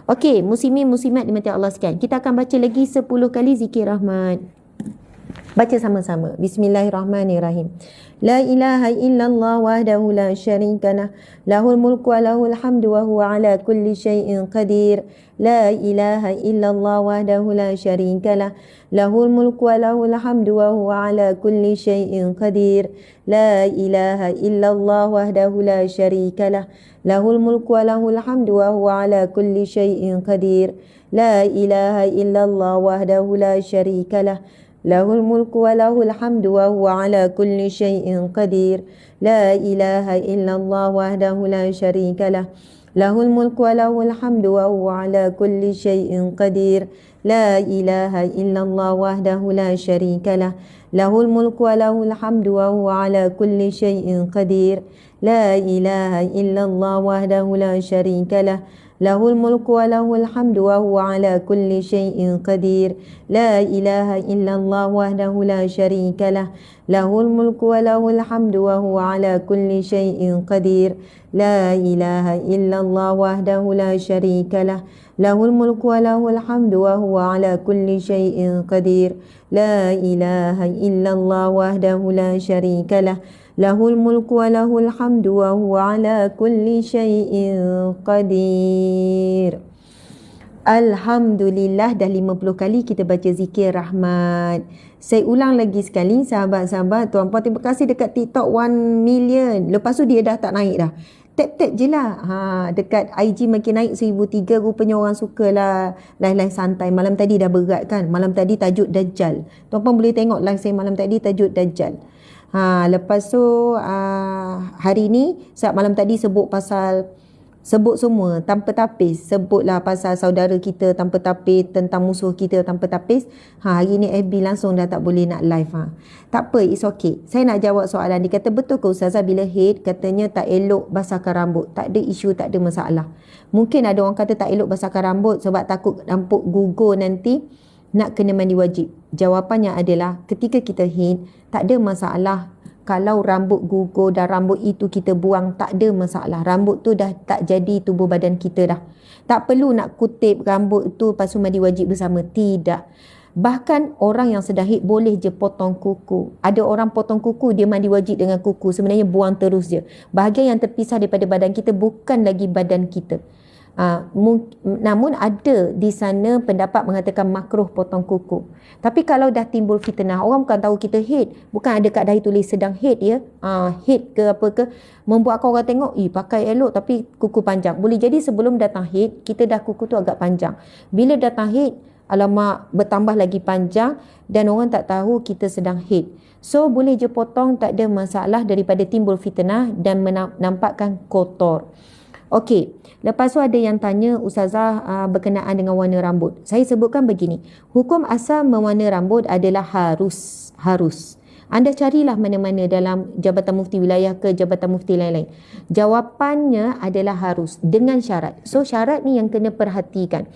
Okey, muslimin muslimat dimati Allah sekalian, kita akan baca lagi 10 kali zikir rahmat. Baca sama-sama. Bismillahirrahmanirrahim. La ilaha illallah wahdahu la syarika lah, lahul mulku wa lahul hamdu wa huwa ala kulli syai'in qadir. La ilaha illallah wahdahu la syarika lah, lahul mulku wa lahul hamdu wa huwa ala kulli syai'in qadir. La ilaha illallah wahdahu la syarika lah, lahul mulku wa lahul hamdu wa huwa ala kulli syai'in qadir. La ilaha illallah wahdahu la syarika lah, lahul mulku wa lahul hamdu wa huwa ala kulli syai'in qadir. La ilaha illallah wahdahu la syarika lah, lahul mulku wa lahul hamdu wa huwa ala kulli syai'in qadir. La ilaha illallah wahdahu la syarika lah, lahul mulku wa lahul hamdu wa huwa ala kulli syai'in qadir. La ilaha illallah wahdahu la syarika lah, lahul mulku wa lahul hamdu wa huwa ala kulli syai'in qadir. La ilaha illallah wahdahu la syarika lah, lahul mulku wa lahul hamdu wa huwa ala kulli syai'in qadir. La ilaha illallah wahdahu la syarika lah, lahul mulku wa lahul hamdu wa huwa ala kulli syai'in qadir. La ilaha illallah wahdahu la syarika lah, lahul mulku wa lahul hamdu wa huwa ala kulli syai'in qadir. Alhamdulillah, dah 50 kali kita baca zikir rahmat. Saya ulang lagi sekali, sahabat-sahabat, tuan-puan, terima kasih dekat TikTok 1 million. Lepas tu dia dah tak naik dah. Tap-tap je lah. Dekat IG makin naik 1,003. Rupanya orang suka lah live-live santai. Malam tadi dah berat kan. Malam tadi tajuk Dajjal. Tuan-puan boleh tengok live saya malam tadi tajuk Dajjal. Lepas tu hari ni saat malam tadi sebut semua tanpa tapis. Sebutlah pasal saudara kita tanpa tapis, tentang musuh kita tanpa tapis. Hari ni FB langsung dah tak boleh nak live. Tak apa, it's okay. Saya nak jawab soalan. Dia kata, betul ke Ustazah bila haid katanya tak elok basahkan rambut? Tak ada isu, tak ada masalah. Mungkin ada orang kata tak elok basahkan rambut sebab takut rambut gugur nanti nak kena mandi wajib. Jawapannya adalah ketika kita haid tak ada masalah. Kalau rambut gugur dan rambut itu kita buang, tak ada masalah. Rambut tu dah tak jadi tubuh badan kita dah. Tak perlu nak kutip rambut tu lepas tu mandi wajib bersama. Tidak. Bahkan orang yang sedang haid boleh je potong kuku. Ada orang potong kuku, dia mandi wajib dengan kuku. Sebenarnya buang terus je. Bahagian yang terpisah daripada badan kita bukan lagi badan kita. Namun ada di sana pendapat mengatakan makruh potong kuku. Tapi kalau dah timbul fitnah, orang bukan tahu kita haid, bukan ada kat dahi tulis sedang haid ya, haid ke apa ke, membuatkan orang tengok pakai elok tapi kuku panjang. Boleh jadi sebelum datang haid kita dah kuku tu agak panjang. Bila datang haid, alamak, bertambah lagi panjang dan orang tak tahu kita sedang haid. So boleh je potong, tak ada masalah daripada timbul fitnah dan menampakkan kotor. Okey, lepas tu ada yang tanya Ustazah berkenaan dengan warna rambut. Saya sebutkan begini, hukum asal mewarna rambut adalah harus. Anda carilah mana-mana dalam Jabatan Mufti Wilayah ke Jabatan Mufti lain-lain. Jawapannya adalah harus dengan syarat. So syarat ni yang kena perhatikan.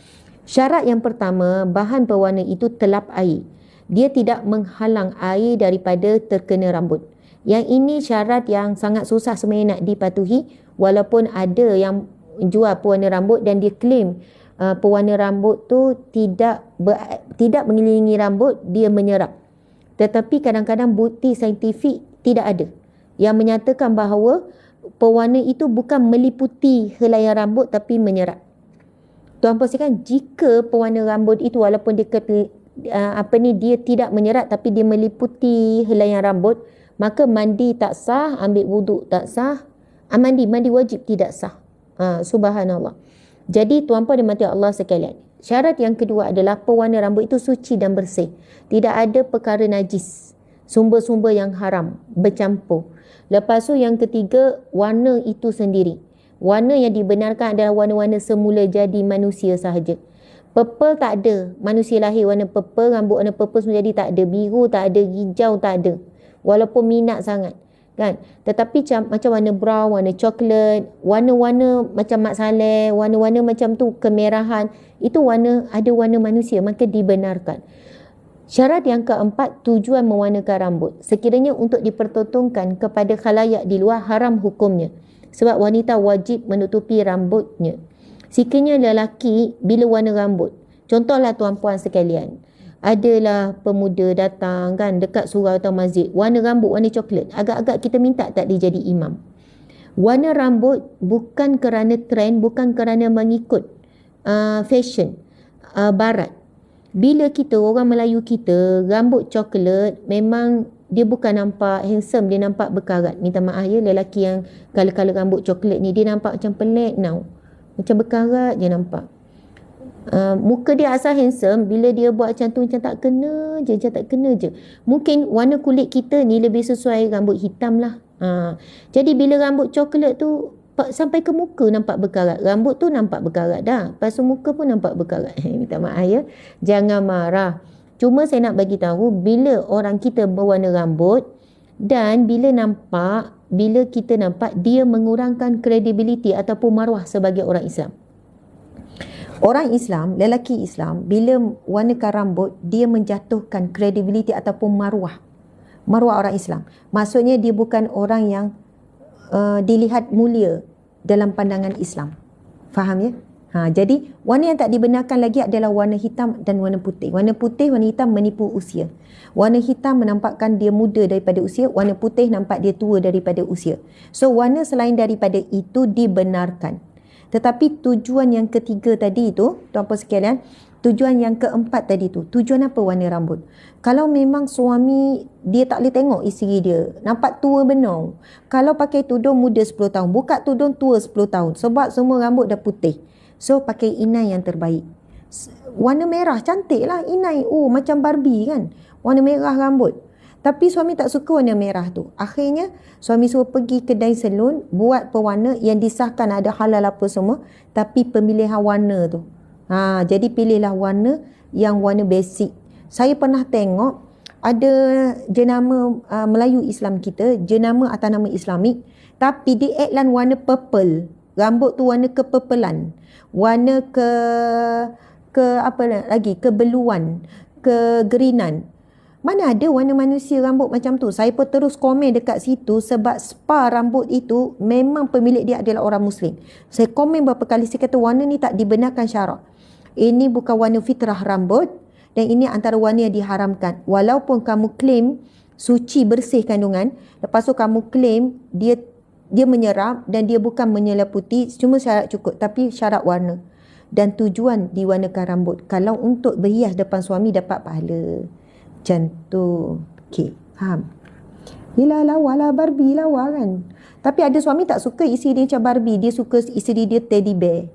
Syarat yang pertama, bahan pewarna itu telap air. Dia tidak menghalang air daripada terkena rambut. Yang ini syarat yang sangat susah sebenarnya nak dipatuhi. Walaupun ada yang jual pewarna rambut dan dia claim pewarna rambut tu tidak mengelilingi rambut, dia menyerap. Tetapi kadang-kadang bukti saintifik tidak ada yang menyatakan bahawa pewarna itu bukan meliputi helaian rambut tapi menyerap. Tuan-puan sekalian, jika pewarna rambut itu walaupun dia dia tidak menyerap tapi dia meliputi helaian rambut, maka mandi tak sah, ambil wuduk tak sah, mandi wajib tidak sah. Subhanallah. Jadi tuan-puan dan mati Allah sekalian, syarat yang kedua adalah pewarna rambut itu suci dan bersih. Tidak ada perkara najis, sumber-sumber yang haram bercampur. Lepas tu yang ketiga, warna itu sendiri. Warna yang dibenarkan adalah warna-warna semula jadi manusia sahaja. Purple tak ada. Manusia lahir warna purple, rambut warna purple semua jadi tak ada. Biru tak ada, hijau tak ada. Walaupun minat sangat. kan. Tetapi macam warna brown, warna coklat, warna-warna macam Mak Saleh, warna-warna macam tu, kemerahan, itu ada warna manusia, maka dibenarkan. Syarat yang keempat, tujuan mewarnakan rambut. Sekiranya untuk dipertontonkan kepada khalayak di luar, haram hukumnya. Sebab wanita wajib menutupi rambutnya. Sekiranya lelaki bila warna rambut. Contohlah tuan-puan sekalian, adalah pemuda datang kan dekat surau atau masjid, warna rambut warna coklat, agak-agak kita minta tak dia jadi imam. Warna rambut bukan kerana trend, bukan kerana mengikut fashion barat. Bila kita, orang Melayu kita, rambut coklat, memang dia bukan nampak handsome, dia nampak berkarat. Minta maaf ya, lelaki yang color-color rambut coklat ni, dia nampak macam pelik now, macam berkarat dia nampak. Muka dia asal handsome, bila dia buat macam tu macam tak kena je. Mungkin warna kulit kita ni lebih sesuai rambut hitam lah. Jadi bila rambut coklat tu sampai ke muka nampak berkarat, rambut tu nampak berkarat dah, lepas tu muka pun nampak berkarat. Minta maaf ya, jangan marah. Cuma saya nak bagi tahu, bila orang kita berwarna rambut dan bila kita nampak, dia mengurangkan kredibiliti ataupun maruah sebagai orang Islam. Orang Islam, lelaki Islam, bila warnakan rambut, dia menjatuhkan kredibiliti ataupun maruah orang Islam. Maksudnya dia bukan orang yang dilihat mulia dalam pandangan Islam. Faham ya? Jadi warna yang tak dibenarkan lagi adalah warna hitam dan warna putih. Warna putih, warna hitam menipu usia. Warna hitam menampakkan dia muda daripada usia, warna putih nampak dia tua daripada usia. So warna selain daripada itu dibenarkan. Tetapi tujuan yang ketiga tadi itu, tuan-puan sekalian, tujuan yang keempat tadi tu, tujuan apa warna rambut? Kalau memang suami dia tak boleh tengok isteri dia, nampak tua benar. Kalau pakai tudung muda 10 tahun, buka tudung tua 10 tahun, sebab semua rambut dah putih. So pakai inai yang terbaik. Warna merah cantik lah inai. Macam Barbie kan, warna merah rambut. Tapi suami tak suka warna merah tu. Akhirnya suami suruh pergi kedai salon, buat pewarna yang disahkan ada halal apa semua, tapi pemilihan warna tu, jadi pilihlah warna yang warna basic. Saya pernah tengok ada jenama Melayu Islam kita, jenama atas nama Islamik, tapi di iklan warna purple. Rambut tu warna kepurpelan, warna ke apa lagi, kebeluan, kegerinan. Mana ada warna manusia rambut macam tu? Saya pun terus komen dekat situ, sebab spa rambut itu memang pemilik dia adalah orang Muslim. Saya komen berapa kali, saya kata warna ni tak dibenarkan syarak. Ini bukan warna fitrah rambut, dan ini antara warna yang diharamkan. Walaupun kamu claim suci bersih kandungan, lepas tu kamu claim dia menyerap dan dia bukan menyeliputi, cuma syarat cukup, tapi syarat warna. Dan tujuan diwarnakan rambut, kalau untuk berhias depan suami dapat pahala. Macam tu. Okey, faham? Yelah, lawa lah Barbie, lawa kan. Tapi ada suami tak suka isteri dia macam Barbie, dia suka isteri dia teddy bear.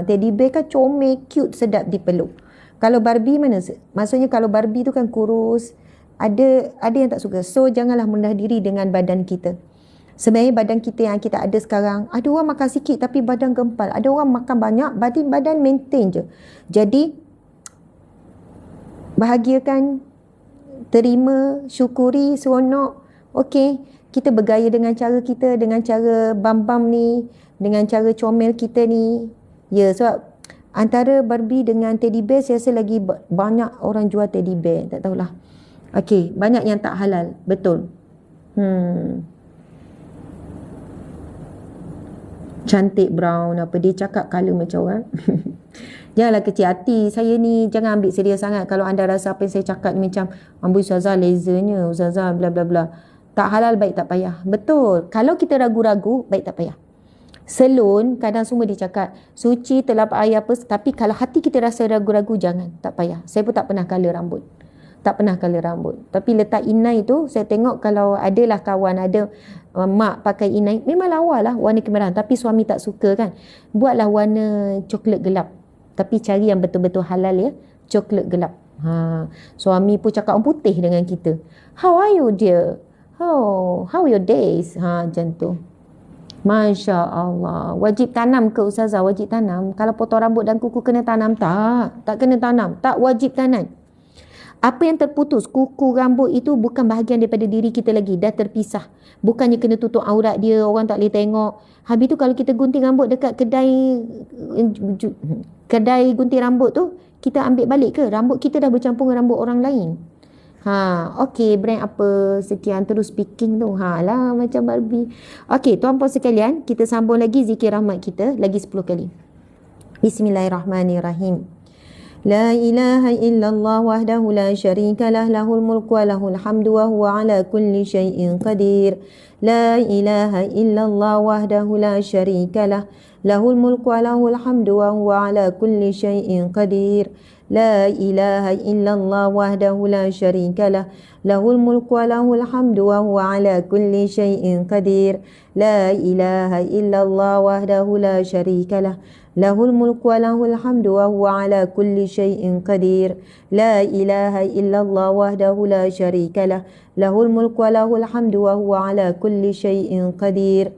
Teddy bear kan comel, cute, sedap dipeluk. Kalau Barbie mana? Maksudnya kalau Barbie tu kan kurus, ada yang tak suka. So janganlah merendah diri dengan badan kita. Sebenarnya badan kita yang kita ada sekarang, ada orang makan sikit tapi badan gempal, ada orang makan banyak, badan maintain je. Jadi bahagiakan, terima, syukuri, seronok. Okey, kita bergaya dengan cara kita, dengan cara bam-bam ni, dengan cara comel kita ni. Ya, sebab antara Barbie dengan teddy bear, saya rasa lagi banyak orang jual teddy bear, tak tahulah. Okey, banyak yang tak halal, betul. Cantik brown apa, dia cakap colour macam orang. Janganlah kecil hati. Saya ni jangan ambil serius sangat. Kalau anda rasa apa yang saya cakap ni macam amboi Ustazah lasernya, Ustazah bla bla bla, tak halal, baik tak payah. Betul. Kalau kita ragu-ragu, baik tak payah. Salon kadang semua dia cakap suci, telap air apa, tapi kalau hati kita rasa ragu-ragu, jangan, tak payah. Saya pun tak pernah color rambut. Tapi letak inai tu, saya tengok kalau adalah kawan, ada mak pakai inai, memang lawa lah warna kemerahan, tapi suami tak suka kan, buatlah warna coklat gelap. Tapi cari yang betul-betul halal ya, coklat gelap. Suami pun cakap orang putih dengan kita. How are you dear? How your days? Macam tu. Masya Allah. Wajib tanam ke Ustazah? Wajib tanam. Kalau potong rambut dan kuku kena tanam? Tak kena tanam. Tak wajib tanam. Apa yang terputus, kuku, rambut itu bukan bahagian daripada diri kita lagi, dah terpisah. Bukannya kena tutup aurat dia, orang tak boleh tengok. Habis tu kalau kita gunting rambut dekat kedai gunting rambut tu, kita ambil balik ke? Rambut kita dah bercampur dengan rambut orang lain. Okey, brand apa sekian, terus speaking tu. Lah macam Barbie. Okey, tuan-puan sekalian, kita sambung lagi zikir rahmat kita lagi 10 kali. Bismillahirrahmanirrahim. La ilaha illallah wahdahu la syarika lah, lahul mulku wa lahul hamdu wa huwa ala kulli syai'in qadir. La ilaha illallah wahdahu la syarika lah, lahul mulku wa lahul hamdu wa huwa ala kulli syai'in qadir. La ilaha illallah wahdahu la syarika lah, lahul mulku wa lahul hamdu wa huwa ala kulli syai'in qadir. La ilaha illallah wahdahu la syarika lah, lahul mulku wa lahul hamdu wa huwa ala kulli syai'in qadir. La ilaha illallah wahdahu la syarika lah, lahul mulku wa lahul hamdu wa huwa ala kulli syai'in qadir.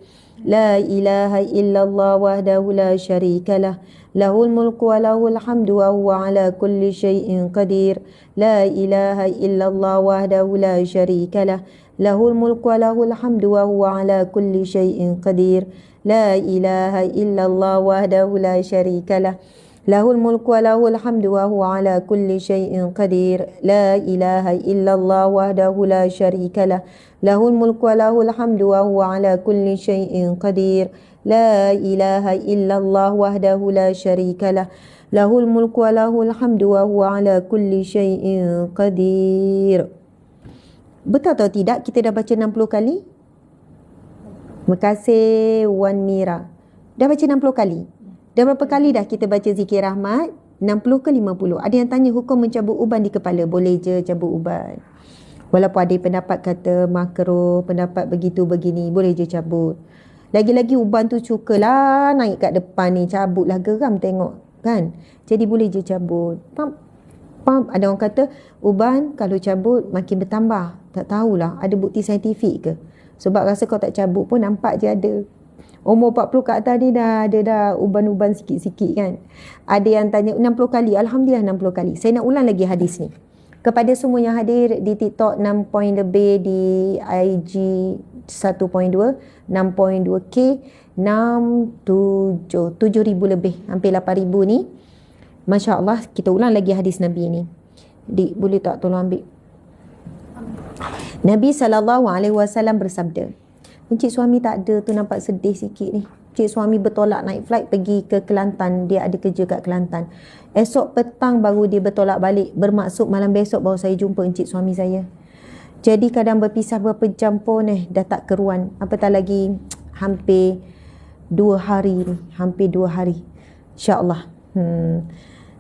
La ilaha illallah wahdahu la syarika lah, lahul mulku wa lahul hamdu wa huwa ala kulli syai'in qadir. La ilaha illallah wahdahu la syarika lah, lahul mulku wa lahul hamdu wa huwa ala kulli syai'in qadir. La ilaha illallah wahdahu la syarika lah, lahul mulku wa lahul hamdu wa huwa ala kulli syai'in qadir. La ilaha illallah wahdahu la syarika lah, lahul mulku wa lahul hamdu wa huwa ala kulli syai'in qadir. La ilaha illallah wahdahu la syarika lah, lahul mulku wa lahul hamdu wa huwa ala kulli syai'in qadir. Betul atau tidak kita dah baca 60 kali? Terima kasih Wan Mira. Dah baca 60 kali? Dah berapa kali dah kita baca zikir rahmat? 60 ke 50? Ada yang tanya hukum mencabut uban di kepala. Boleh je cabut uban. Walaupun ada pendapat kata makruh, pendapat begitu begini, boleh je cabut. Lagi-lagi uban tu sukalah naik kat depan ni, cabutlah, geram tengok kan. Jadi boleh je cabut. Faham? Ada orang kata uban kalau cabut makin bertambah. Tak tahulah ada bukti saintifik ke. Sebab rasa kau tak cabut pun nampak je ada. Umur 40 ke atas ni dah ada dah uban-uban sikit-sikit kan. Ada yang tanya 60 kali. Alhamdulillah 60 kali. Saya nak ulang lagi hadis ni. Kepada semua yang hadir di TikTok 6 point lebih, di IG 1.2, 6.2K, 7,000 lebih, hampir 8,000 ni. Masya Allah, kita ulang lagi hadis Nabi ni. Boleh tak tolong ambil? Nabi SAW bersabda, Encik suami tak ada tu, nampak sedih sikit ni. Encik suami bertolak naik flight pergi ke Kelantan, dia ada kerja kat Kelantan. Esok petang baru dia bertolak balik, bermaksud malam besok baru saya jumpa encik suami saya. Jadi kadang berpisah berapa jam pun dah tak keruan. Apatah lagi hampir 2 hari ni, hampir 2 hari. InsyaAllah.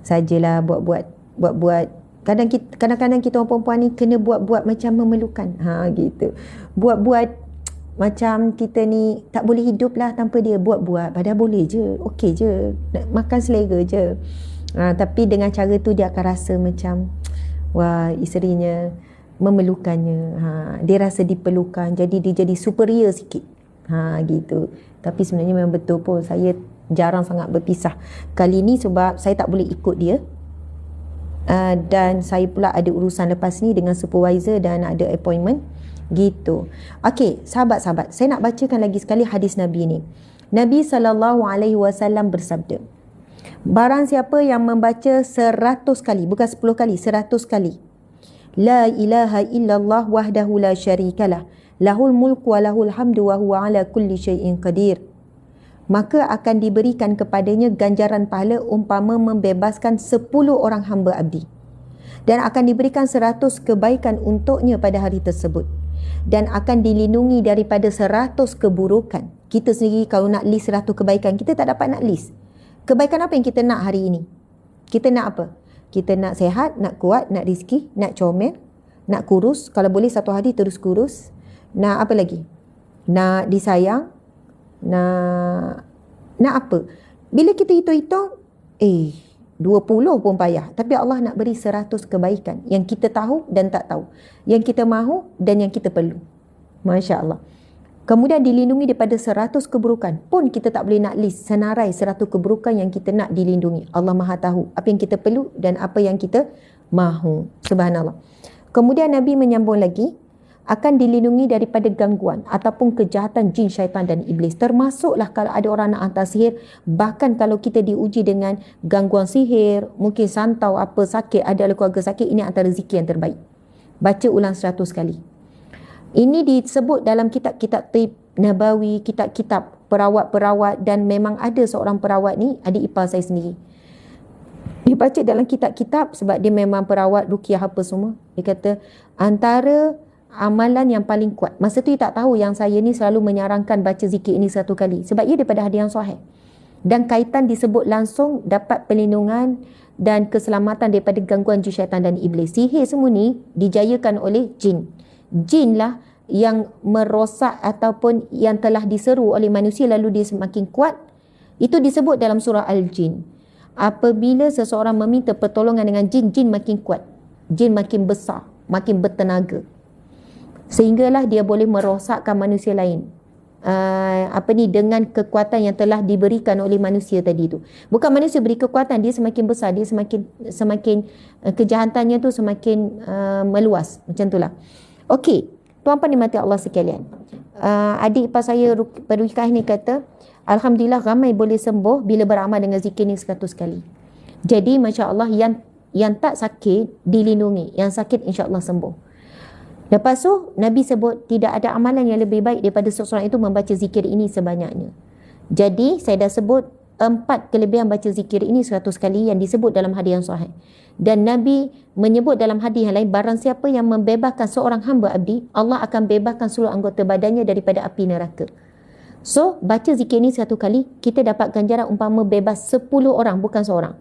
Sajalah buat-buat. Kadang-kadang kita orang perempuan ni kena buat-buat macam memerlukan. Gitu. Buat-buat macam kita ni tak boleh hidup lah tanpa dia. Buat-buat. Padahal boleh je. Okey je. Nak makan selera je. Tapi dengan cara tu dia akan rasa macam wah, isterinya memerlukannya. Dia rasa diperlukan. Jadi dia jadi superior sikit. Gitu. Tapi sebenarnya memang betul pun. Saya jarang sangat berpisah. Kali ni sebab saya tak boleh ikut dia. Dan saya pula ada urusan lepas ni dengan supervisor dan ada appointment gitu. Okey, sahabat-sahabat, saya nak bacakan lagi sekali hadis Nabi ni. Nabi SAW bersabda, barang siapa yang membaca 100 kali, bukan 10 kali, 100 kali, la ilaha illallah wahdahu la syarikalah, lahul mulku wa lahul hamdu wa huwa ala kulli syai'in qadir, maka akan diberikan kepadanya ganjaran pahala umpama membebaskan 10 orang hamba abdi, dan akan diberikan 100 kebaikan untuknya pada hari tersebut, dan akan dilindungi daripada 100 keburukan. Kita sendiri kalau nak list 100 kebaikan, kita tak dapat nak list. Kebaikan apa yang kita nak hari ini? Kita nak apa? Kita nak sehat, nak kuat, nak rezeki, nak comel, nak kurus, kalau boleh satu hari terus kurus. Nak apa lagi? Nak disayang, nak apa? Bila kita hitung-hitung 20 pun payah. Tapi Allah nak beri 100 kebaikan yang kita tahu dan tak tahu, yang kita mahu dan yang kita perlu. Masya Allah. Kemudian dilindungi daripada 100 keburukan. Pun kita tak boleh nak list senarai 100 keburukan yang kita nak dilindungi. Allah Maha tahu apa yang kita perlu dan apa yang kita mahu. Subhanallah. Kemudian Nabi menyambung lagi, akan dilindungi daripada gangguan ataupun kejahatan jin, syaitan dan iblis. Termasuklah kalau ada orang nak hantar sihir, bahkan kalau kita diuji dengan gangguan sihir, mungkin santau apa sakit, ada keluarga sakit, ini antara zikir yang terbaik. Baca ulang 100 kali. Ini disebut dalam kitab-kitab tib nabawi, kitab-kitab perawat-perawat, dan memang ada seorang perawat ni, adik ipar saya sendiri. Dia baca dalam kitab-kitab sebab dia memang perawat ruqyah apa semua. Dia kata antara amalan yang paling kuat. Masa tu dia tak tahu yang saya ni selalu menyarankan baca zikir ini 1 kali. Sebab ia daripada hadis yang sahih. Dan kaitan disebut langsung dapat perlindungan dan keselamatan daripada gangguan jin, syaitan dan iblis. Sihir semua ni dijayakan oleh jin. Jin lah yang merosak ataupun yang telah diseru oleh manusia lalu dia semakin kuat. Itu disebut dalam surah Al-Jin. Apabila seseorang meminta pertolongan dengan jin, jin makin kuat. Jin makin besar, makin bertenaga. Sehinggalah dia boleh merosakkan manusia lain. Dengan kekuatan yang telah diberikan oleh manusia tadi tu. Bukan manusia beri kekuatan, dia semakin besar, dia semakin kejahatannya tu semakin meluas. Macam itulah. Okey, tuan-puan dimati Allah sekalian. Adik ipar saya peruqyah ni kata, alhamdulillah ramai boleh sembuh bila beramal dengan zikir ni 100 kali. Jadi masya-Allah yang tak sakit dilindungi, yang sakit insya-Allah sembuh. Lepas tu Nabi sebut tidak ada amalan yang lebih baik daripada seseorang itu membaca zikir ini sebanyaknya. Jadi saya dah sebut 4 kelebihan baca zikir ini 100 kali yang disebut dalam hadis yang sahih. Dan Nabi menyebut dalam hadis yang lain, barang siapa yang membebaskan seorang hamba abdi, Allah akan bebaskan seluruh anggota badannya daripada api neraka. So baca zikir ini 1 kali, kita dapat ganjaran umpama bebas 10 orang, bukan seorang.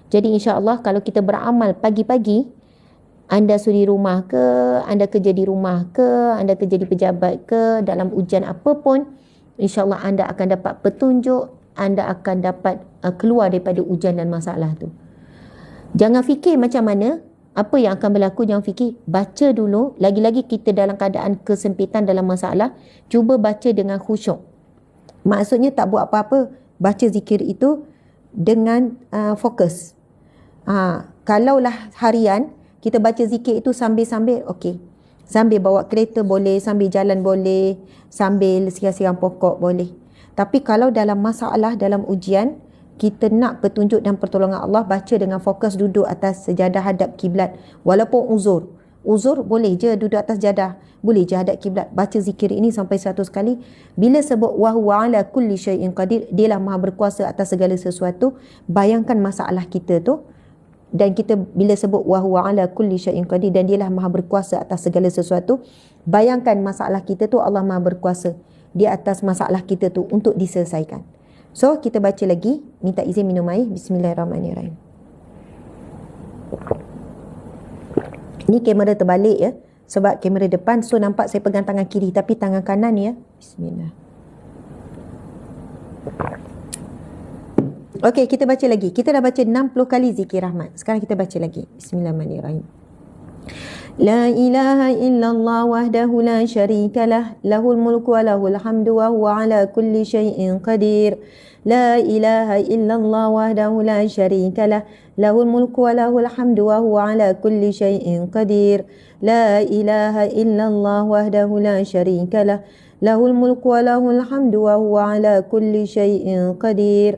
Jadi insya-Allah kalau kita beramal pagi-pagi, anda suri rumah ke, anda kerja di rumah ke, anda kerja di pejabat ke, dalam ujian apapun, insya-Allah anda akan dapat petunjuk, anda akan dapat keluar daripada ujian dan masalah tu. Jangan fikir macam mana, apa yang akan berlaku, jangan fikir. Baca dulu, lagi-lagi kita dalam keadaan kesempitan dalam masalah, cuba baca dengan khusyuk. Maksudnya tak buat apa-apa, baca zikir itu dengan fokus. Kalaulah harian, kita baca zikir itu sambil-sambil, okey. Sambil bawa kereta boleh, sambil jalan boleh, sambil siang-siang pokok boleh. Tapi kalau dalam masalah, dalam ujian, kita nak petunjuk dan pertolongan Allah, baca dengan fokus, duduk atas sejadah hadap kiblat. Walaupun uzur boleh je duduk atas jadah, boleh je hadap kiblat. Baca zikir ini sampai 100 kali. Bila sebut wa huwa ala kulli syai'in qadir, dialah maha berkuasa atas segala sesuatu. Bayangkan masalah kita tu, dan kita bila sebut wa huwa ala kulli syai'in qadir, dan dialah maha berkuasa atas segala sesuatu, bayangkan masalah kita tu Allah maha berkuasa di atas masalah kita tu untuk diselesaikan. So kita baca lagi, minta izin minum air. Bismillahirrahmanirrahim. Ni kamera terbalik ya, sebab kamera depan so nampak saya pegang tangan kiri tapi tangan kanan ya. Bismillah. Okey, kita baca lagi. Kita dah baca 60 kali zikir rahmat. Sekarang kita baca lagi. Bismillahirrahmanirrahim. La ilaha illallah wahdahu la syarika lah, lahul mulku wa lahul hamdu wa huwa ala kulli syai'in qadir. La ilaha illallah wahdahu la syarika lah, lahul mulku wa lahul hamdu wa huwa ala kulli syai'in qadir. La ilaha illallah wahdahu la syarika lah, lahul mulku wa lahul hamdu wa huwa ala kulli syai'in qadir.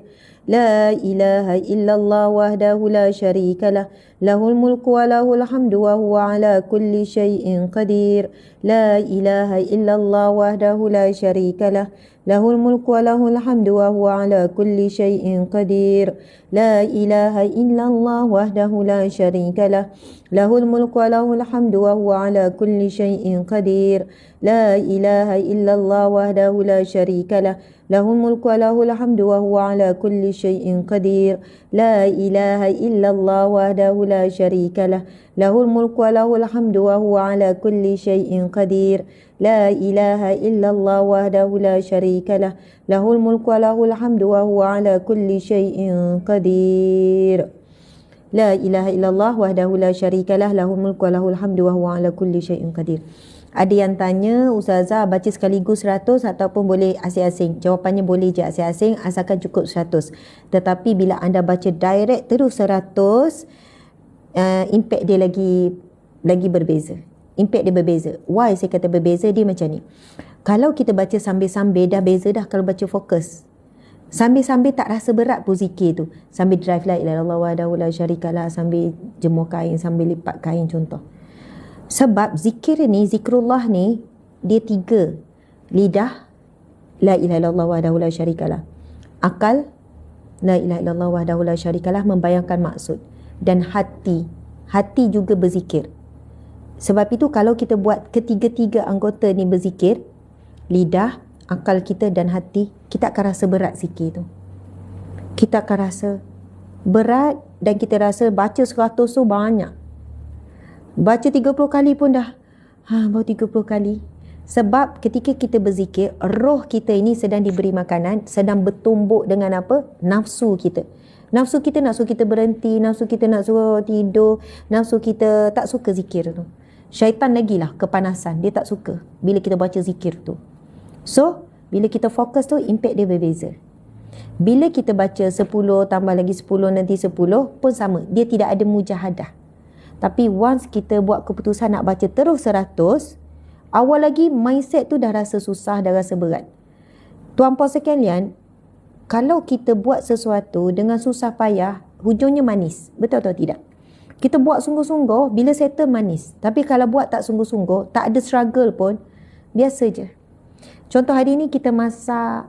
La ilaha illallah wahdahu la syarika lah, lahul mulku wa lahul hamdu wa huwa ala kulli syai'in qadir. La ilaha illallah wahdahu la syarika lah, lahul mulku wa lahul hamdu wa huwa ala kulli syai'in qadir. La ilaha illallah wahdahu la syarika lah, lahul mulku wa lahul hamdu wa huwa ala kulli syai'in qadir. La ilaha illallah wahdahu la syarika lah, lahul mulku wa lahul hamdu wa huwa ala kulli syai'in qadir. La ilaha illallah wahdahu la syarika lah, lahul mulku wa lahul hamdu wa huwa ala kulli syai'in qadir. La ilaha illallah wahdahu la syarika lah, lahul mulku wa lahul hamdu wa huwa ala kulli syai'in qadir. La ilaha illallah wahdahu la syarika lah, lahul mulku wa lahul hamdu wa huwa ala kulli syai'in qadir. Ada yang tanya, Ustazah baca sekaligus 100 ataupun boleh asing-asing? Jawapannya boleh je asing-asing asalkan cukup 100. Tetapi bila anda baca direct terus 100, impact dia lagi berbeza. Impact dia berbeza. Why saya kata berbeza? Dia macam ni. Kalau kita baca sambil-sambil dah beza dah kalau baca fokus. Sambil-sambil tak rasa berat pun zikir tu. Sambil drive la ilaha illallah wahdahu la syarikalah, sambil jemur kain, sambil lipat kain contoh. Sebab zikir ni, zikrullah ni, dia 3. Lidah, la ilaha illallah wahdahu la syarikalah. Akal, la ilaha illallah wahdahu la syarikalah, membayangkan maksud. Dan hati juga berzikir. Sebab itu kalau kita buat ketiga-tiga anggota ni berzikir, lidah, akal kita dan hati, kita akan rasa berat zikir tu. Kita akan rasa berat dan kita rasa baca 100 tu banyak. Baca 30 kali pun dah baru 30 kali. Sebab ketika kita berzikir, roh kita ini sedang diberi makanan, sedang bertumbuk dengan apa? Nafsu kita. Nafsu kita nak suruh kita berhenti, nafsu kita nak suruh tidur, nafsu kita tak suka zikir tu. Syaitan lagilah kepanasan, dia tak suka bila kita baca zikir tu. So, bila kita fokus tu, impact dia berbeza. Bila kita baca 10 tambah lagi 10 nanti 10 pun sama. Dia tidak ada mujahadah. Tapi once kita buat keputusan nak baca terus 100, awal lagi mindset tu dah rasa susah, dah rasa berat. Tuan-puan sekalian, kalau kita buat sesuatu dengan susah payah, hujungnya manis. Betul atau tidak? Kita buat sungguh-sungguh, bila settle manis. Tapi kalau buat tak sungguh-sungguh, tak ada struggle pun, biasa je. Contoh hari ni kita masak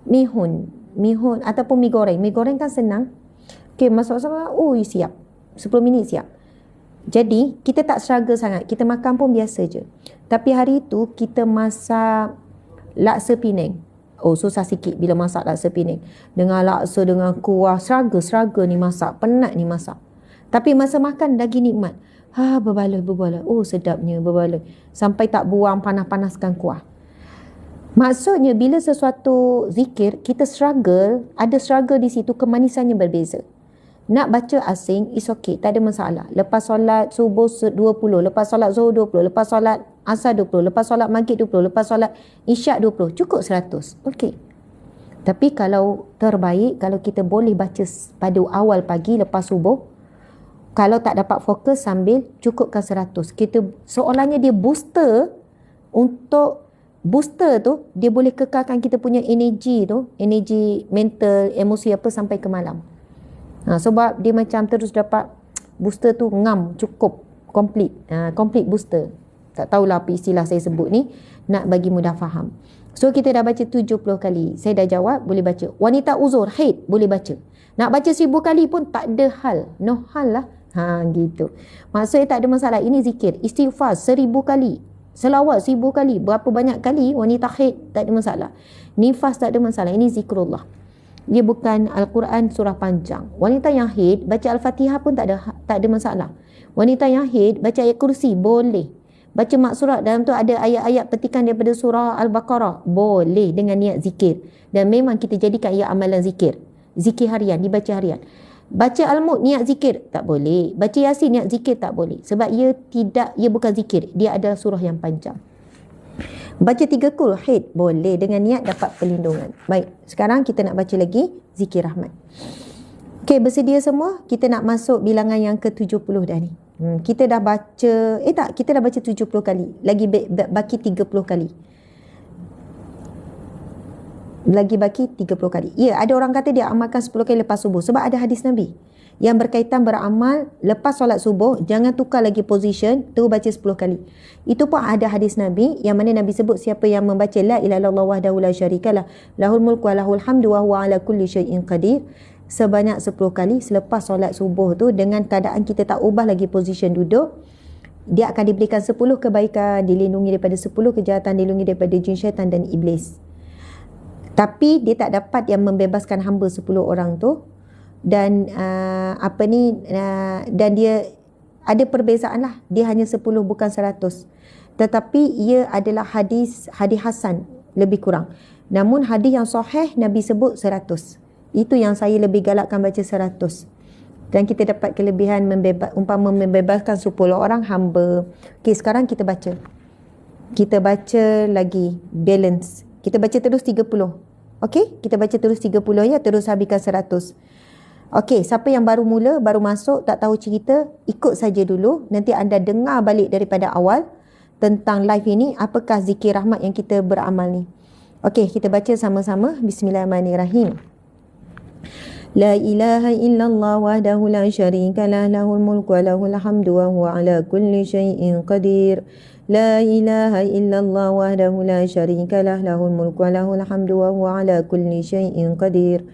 mihun ataupun mi goreng. Mi goreng kan senang. Okey, masak sama, siap. 10 minit siap. Jadi, kita tak struggle sangat. Kita makan pun biasa je. Tapi hari tu kita masak laksa Penang. Susah sikit bila masak laksa Penang. Dengan laksa, dengan kuah, struggle ni masak. Penat ni masak. Tapi masa makan lagi nikmat. Berbaloi. Sedapnya berbaloi. Sampai tak buang panas-panaskan kuah. Maksudnya bila sesuatu zikir, kita struggle, ada struggle di situ, kemanisannya berbeza. Nak baca asing, is okay, tak ada masalah. Lepas solat subuh 20, lepas solat zuhur 20, lepas solat asar 20, lepas solat maghrib 20, lepas solat isyak 20, cukup 100. Okay. Tapi kalau terbaik, kalau kita boleh baca pada awal pagi lepas subuh, kalau tak dapat fokus sambil cukupkan 100. Kita seolahnya dia booster, untuk booster tu dia boleh kekalkan kita punya energi tu, energi mental, emosi apa sampai ke malam. Sebab dia macam terus dapat booster tu ngam, cukup, complete booster. Tak tahulah apa istilah saya sebut ni, nak bagi mudah faham. So kita dah baca 70 kali. Saya dah jawab, boleh baca. Wanita uzur, haid, boleh baca. Nak baca 1000 kali pun tak ada hal. No hal lah. Gitu. Maksudnya tak ada masalah. Ini zikir. Istighfar 1000 kali. Selawat 1000 kali. Berapa banyak kali wanita haid, tak ada masalah. Nifas tak ada masalah. Ini zikrullah. Dia bukan Al-Quran surah panjang. Wanita yang haid, baca Al-Fatihah pun tak ada masalah. Wanita yang haid, baca ayat kursi, boleh. Baca maksurat, dalam tu ada ayat-ayat petikan daripada surah Al-Baqarah, boleh dengan niat zikir. Dan memang kita jadikan ia amalan zikir. Zikir harian, dibaca harian. Baca Al-Mulk, niat zikir, tak boleh. Baca Yasin, niat zikir, tak boleh. Sebab ia bukan zikir. Dia adalah surah yang panjang. Baca 3 kul, haid, boleh. Dengan niat dapat perlindungan. Baik, sekarang kita nak baca lagi zikir rahmat. Okey, bersedia semua? Kita nak masuk bilangan yang ke-70 dah ni. Kita dah baca, kita dah baca 70 kali. Lagi baki 30 kali. Lagi baki 30 kali. Ya, ada orang kata dia amalkan 10 kali lepas subuh. Sebab ada hadis Nabi yang berkaitan beramal lepas solat subuh, jangan tukar lagi position, terus baca 10 kali. Itu pun ada hadis Nabi yang mana Nabi sebut siapa yang membaca la ilaha illallah wahdahu la syarikalah, lahul mulku wa lahul hamdu wa huwa ala kulli syai'in qadir, sebanyak 10 kali selepas solat subuh tu, dengan keadaan kita tak ubah lagi position duduk, dia akan diberikan 10 kebaikan, dilindungi daripada 10 kejahatan, dilindungi daripada jin, syaitan dan iblis. Tapi dia tak dapat yang membebaskan hamba 10 orang tu. Dan dan dia ada perbezaan lah. Dia hanya 10 bukan 100. Tetapi ia adalah hadis hasan, lebih kurang. Namun hadis yang sahih Nabi sebut 100. Itu yang saya lebih galakkan baca 100. Dan kita dapat kelebihan umpama membebaskan 10 orang hamba. Okey, sekarang kita baca. Kita baca lagi balance. Kita baca terus 30. Okey, kita baca terus 30 ya, terus habiskan 100. Okey, siapa yang baru mula, baru masuk, tak tahu cerita, ikut saja dulu. Nanti anda dengar balik daripada awal tentang live ini, apakah zikir rahmat yang kita beramal ni. Okey, kita baca sama-sama. Bismillahirrahmanirrahim. La ilaha illallah wahdahu la syarika lah, lahul mulku wa lahul hamdu wa huwa ala kulli syai'in qadir. La ilaha illallah wahdahu la syarika lah, lahul mulku wa lahul hamdu wa huwa ala kulli syai'in qadir.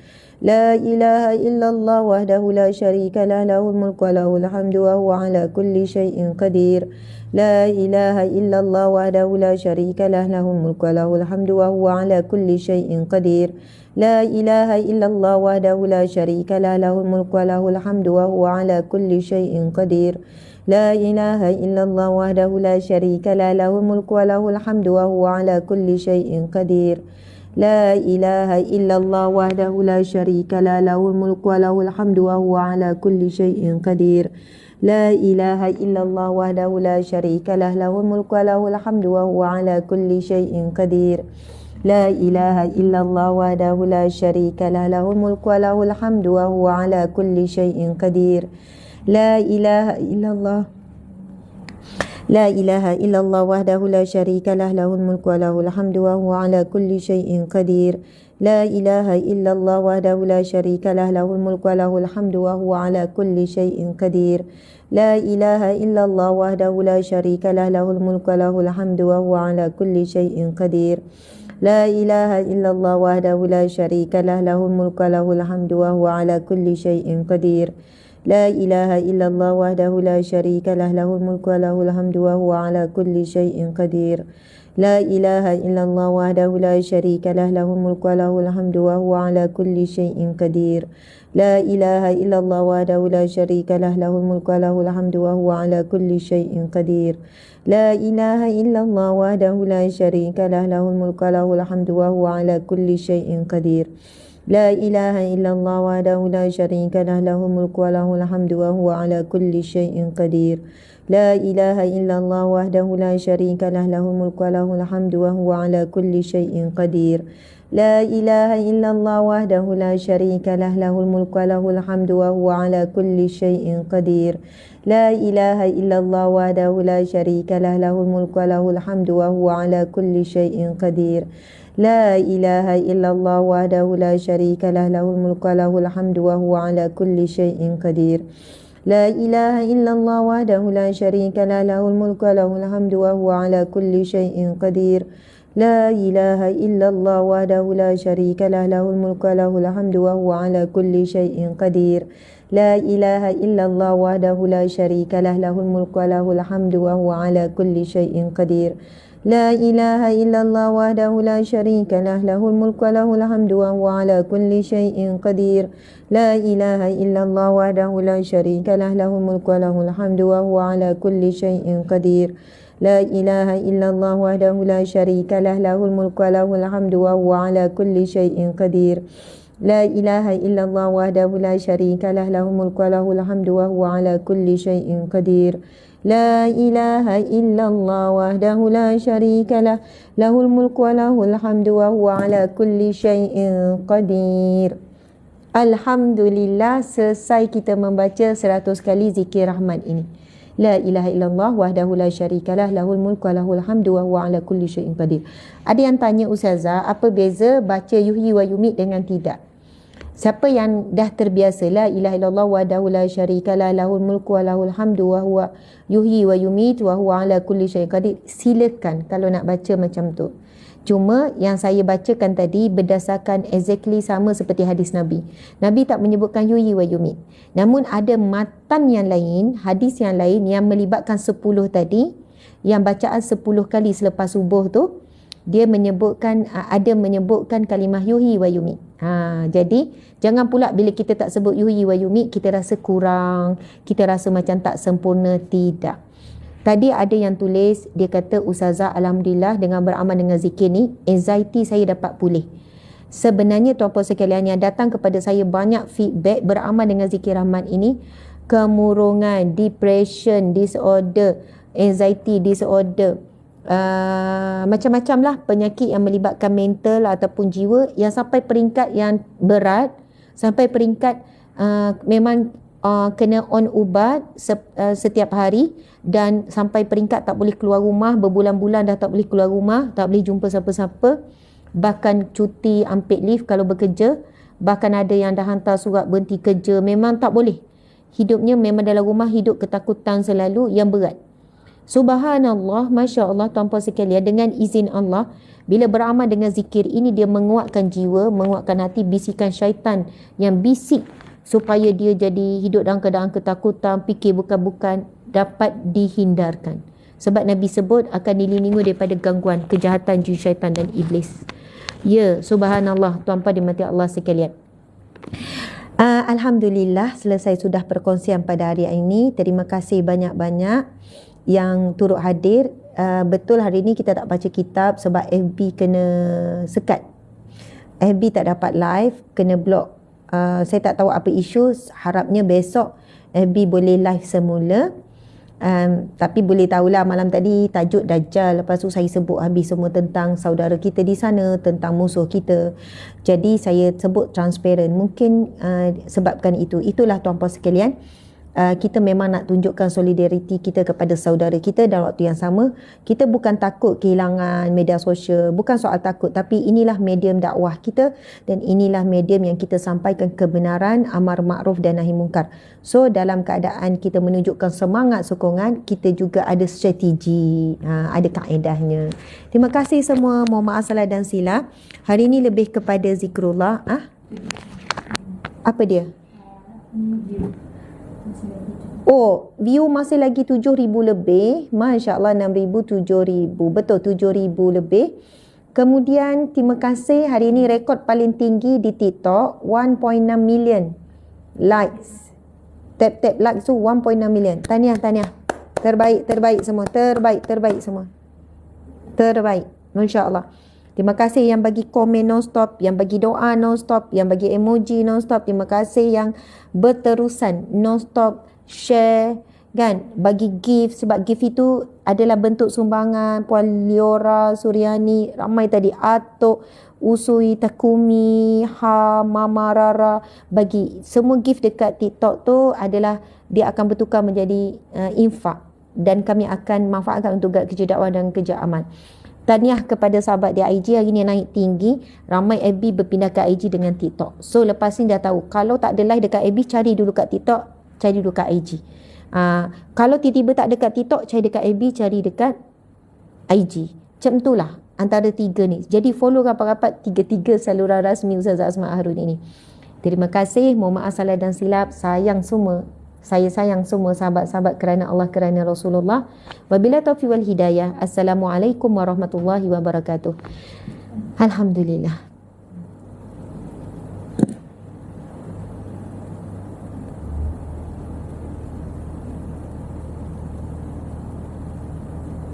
La ilaha illallah wahdahu la syarika lah, lahul mulku wa lahul hamdu wa huwa ala kulli syai'in qadir. La ilaha illallah wahdahu la syarika lah, lahul mulku wa lahul hamdu wa huwa ala kulli syai'in qadir. La ilaha illallah wahdahu la syarika lah, lahul mulku wa lahul hamdu wa huwa ala kulli syai'in qadir. La ilaha illallah wahdahu la syarika lah, lahul mulku wa lahul hamdu wa huwa ala kulli syai'in qadir. La ilaha illallah wahdahu la syarika lah, lahul mulku wa lahul hamdu wa huwa ala kulli syai'in qadir. La ilaha illallah wahdahu la syarika lah, lahul mulku wa lahul hamdu wa huwa ala kulli syai'in qadir. La ilaha illallah wahdahu la syarika lah, lahul mulku wa lahul hamdu wa huwa ala kulli syai'in qadir. La ilaha illallah wahdahu la syarika lah, lahul mulku wa lahul hamdu wa huwa ala kulli syai'in qadir. La ilaha illallah wahdahu la syarika lah, lahul mulku wa lahul hamdu wa huwa ala kulli syai'in qadir. La ilaha illallah wahdahu la syarika lah, lahul mulku wa lahul hamdu wa huwa ala kulli syai'in qadir. La ilaha illallah wahdahu la syarika lah, lahul mulku wa lahul hamdu wa huwa ala kulli syai'in qadir. La ilaha illallah wahdahu la syarika lah, lahul mulku wa lahul hamdu wa huwa ala kulli syai'in qadir. La ilaha illallah wahdahu la syarika lah, lahul mulku wa lahul hamdu wa huwa ala kulli syai'in qadir. La ilaha illallah wahdahu la syarika lah, lahul mulku wa lahul hamdu wa huwa ala kulli syai'in qadir. La ilaha illallah wahdahu la syarika lah, lahul mulku wa lahul hamdu wa huwa ala kulli syai'in qadir. La ilaha illallah wahdahu la syarika lah, lahul mulku wa lahul hamdu wa huwa ala kulli syai'in qadir. La ilaha illallah wahdahu la syarika lah, lahul mulku wa lahul hamdu wa huwa ala kulli syai'in qadir. La ilaha illallah wahdahu la syarika lah, lahul mulku wa lahul hamdu wa huwa ala kulli syai'in qadir. La ilaha illallah wahdahu la syarika lah, lahul mulku wa lahul hamdu wa huwa ala kulli syai'in qadir. La ilaha illallah wahdahu la syarika lah, lahul mulku wa lahul hamdu wa huwa ala kulli syai'in qadir. La ilaha illallah wahdahu la syarika lah, lahul mulku wa lahul hamdu wa huwa ala kulli syai'in qadir. La ilaha illallah wahdahu la syarika lah, lahul mulku wa lahul hamdu wa huwa ala kulli syai'in qadir. La ilaha illallah wahdahu la syarika lah, lahul mulku wa lahul hamdu wa huwa ala kulli syai'in qadir. La ilaha illallah wahdahu la syarika lah, lahul mulku wa lahul hamdu wa huwa ala kulli syai'in qadir. La ilaha illallah wahdahu la syarika lah, lahul mulku wa lahul hamdu wa huwa ala kulli syai'in qadir. La ilaha illallah wahdahu la syarika lah, lahul mulku wa lahul hamdu wa huwa ala kulli syai'in qadir. La ilaha illallah wahdahu la syarika lah, lahul mulku wa lahul hamdu wa huwa ala kulli syai'in qadir. La ilaha illallah wahdahu la syarika lah, lahul mulku wa lahul hamdu wa huwa ala kulli syai'in qadir. Alhamdulillah, selesai kita membaca 100 kali zikir rahmat ini. La ilaha illallah wahdahu la syarika lah, lahul mulku wa lahul hamdu wa huwa ala kulli syai'in qadir. Ada yang tanya, Ustazah, apa beza baca yuhyi wa yumit dengan tidak? Siapa yang dah terbiasa la ilaha illallah wahdahu la syarika lah, lahul mulku wa lahul hamdu wa huwa yuhyi wa yumit wa huwa ala kulli syai'in qadir, silakan kalau nak baca macam tu. Cuma yang saya bacakan tadi berdasarkan exactly sama seperti hadis Nabi. Nabi tak menyebutkan yuhyi wa yumit. Namun ada matan yang lain, hadis yang lain yang melibatkan 10 tadi, yang bacaan 10 kali selepas subuh tu, dia menyebutkan, ada menyebutkan kalimah yuhyi wa yumit. Jadi jangan pula bila kita tak sebut yuhyi wa yumit kita rasa kurang, kita rasa macam tak sempurna. Tidak. Tadi ada yang tulis, dia kata, Ustazah, alhamdulillah dengan beramal dengan zikir ni, anxiety saya dapat pulih. Sebenarnya tuan-puan sekalian yang datang kepada saya banyak feedback beramal dengan zikir rahman ini, kemurungan, depression disorder, anxiety disorder, macam-macam lah penyakit yang melibatkan mental ataupun jiwa, yang sampai peringkat yang berat, sampai peringkat memang kena on ubat setiap hari, dan sampai peringkat tak boleh keluar rumah, berbulan-bulan dah tak boleh keluar rumah, tak boleh jumpa siapa-siapa, bahkan cuti unpaid leave kalau bekerja, bahkan ada yang dah hantar surat berhenti kerja, memang tak boleh. Hidupnya memang dalam rumah hidup ketakutan selalu yang berat. Subhanallah, Masya Allah tuan-puan sekalian, dengan izin Allah, bila beramal dengan zikir ini, dia menguatkan jiwa, menguatkan hati, bisikan syaitan yang bisik supaya dia jadi hidup dalam keadaan ketakutan, fikir bukan-bukan, dapat dihindarkan. Sebab Nabi sebut akan dilindungi daripada gangguan, kejahatan jin syaitan dan iblis. Ya, subhanallah tuan-puan dimati Allah sekalian. Alhamdulillah, selesai sudah perkongsian pada hari ini. Terima kasih banyak-banyak yang turut hadir. Betul hari ini kita tak baca kitab sebab FB kena sekat. FB tak dapat live, kena block. Saya tak tahu apa isu. Harapnya besok FB boleh live semula. Tapi boleh tahulah malam tadi tajuk Dajjal, lepas tu saya sebut habis semua tentang saudara kita di sana, tentang musuh kita. Jadi saya sebut transparent. Mungkin sebabkan itulah tuan-puan sekalian, kita memang nak tunjukkan solidariti kita kepada saudara kita. Dalam waktu yang sama, kita bukan takut kehilangan media sosial, bukan soal takut, tapi inilah medium dakwah kita, dan inilah medium yang kita sampaikan kebenaran, amar makruf dan nahi mungkar. So dalam keadaan kita menunjukkan semangat sokongan, kita juga ada strategi, ada kaedahnya. Terima kasih semua. Mohon maaf salah dan silap. Hari ini lebih kepada zikrullah. Apa dia? Oh, view masih lagi 7,000 lebih. Masya Allah, 6,000, 7,000. Betul, 7,000 lebih. Kemudian terima kasih, hari ini rekod paling tinggi di TikTok, 1.6 million likes. Tap like tu 1.6 million. Tahniah. Terbaik semua. Terbaik semua. Terbaik. Masya Allah. Terima kasih yang bagi komen non-stop, yang bagi doa non-stop, yang bagi emoji non-stop. Terima kasih yang berterusan non-stop share, kan, bagi gift. Sebab gift itu adalah bentuk sumbangan. Puan Liora Suryani, ramai tadi, Atok, Usui, Takumi, Mama Rara, bagi semua gift dekat TikTok tu adalah dia akan bertukar menjadi infak, dan kami akan manfaatkan untuk kerja dakwah dan kerja amal. Tahniah kepada sahabat di IG, hari ni naik tinggi. Ramai FB berpindah ke IG dengan TikTok. So lepas ni dah tahu, kalau tak ada live dekat FB, cari dulu kat TikTok, cari dulu kat IG. Kalau tiba-tiba tak dekat TikTok, cari dekat FB, cari dekat IG. Macam itulah antara tiga ni. Jadi follow rapat-rapat tiga-tiga saluran rasmi Ustazah Asma Harun ini. Terima kasih. Mohon maaf salah dan silap. Sayang semua. Saya sayang semua sahabat-sahabat kerana Allah, kerana Rasulullah. Wabillahi taufiq wal hidayah. Assalamualaikum warahmatullahi wabarakatuh. Alhamdulillah.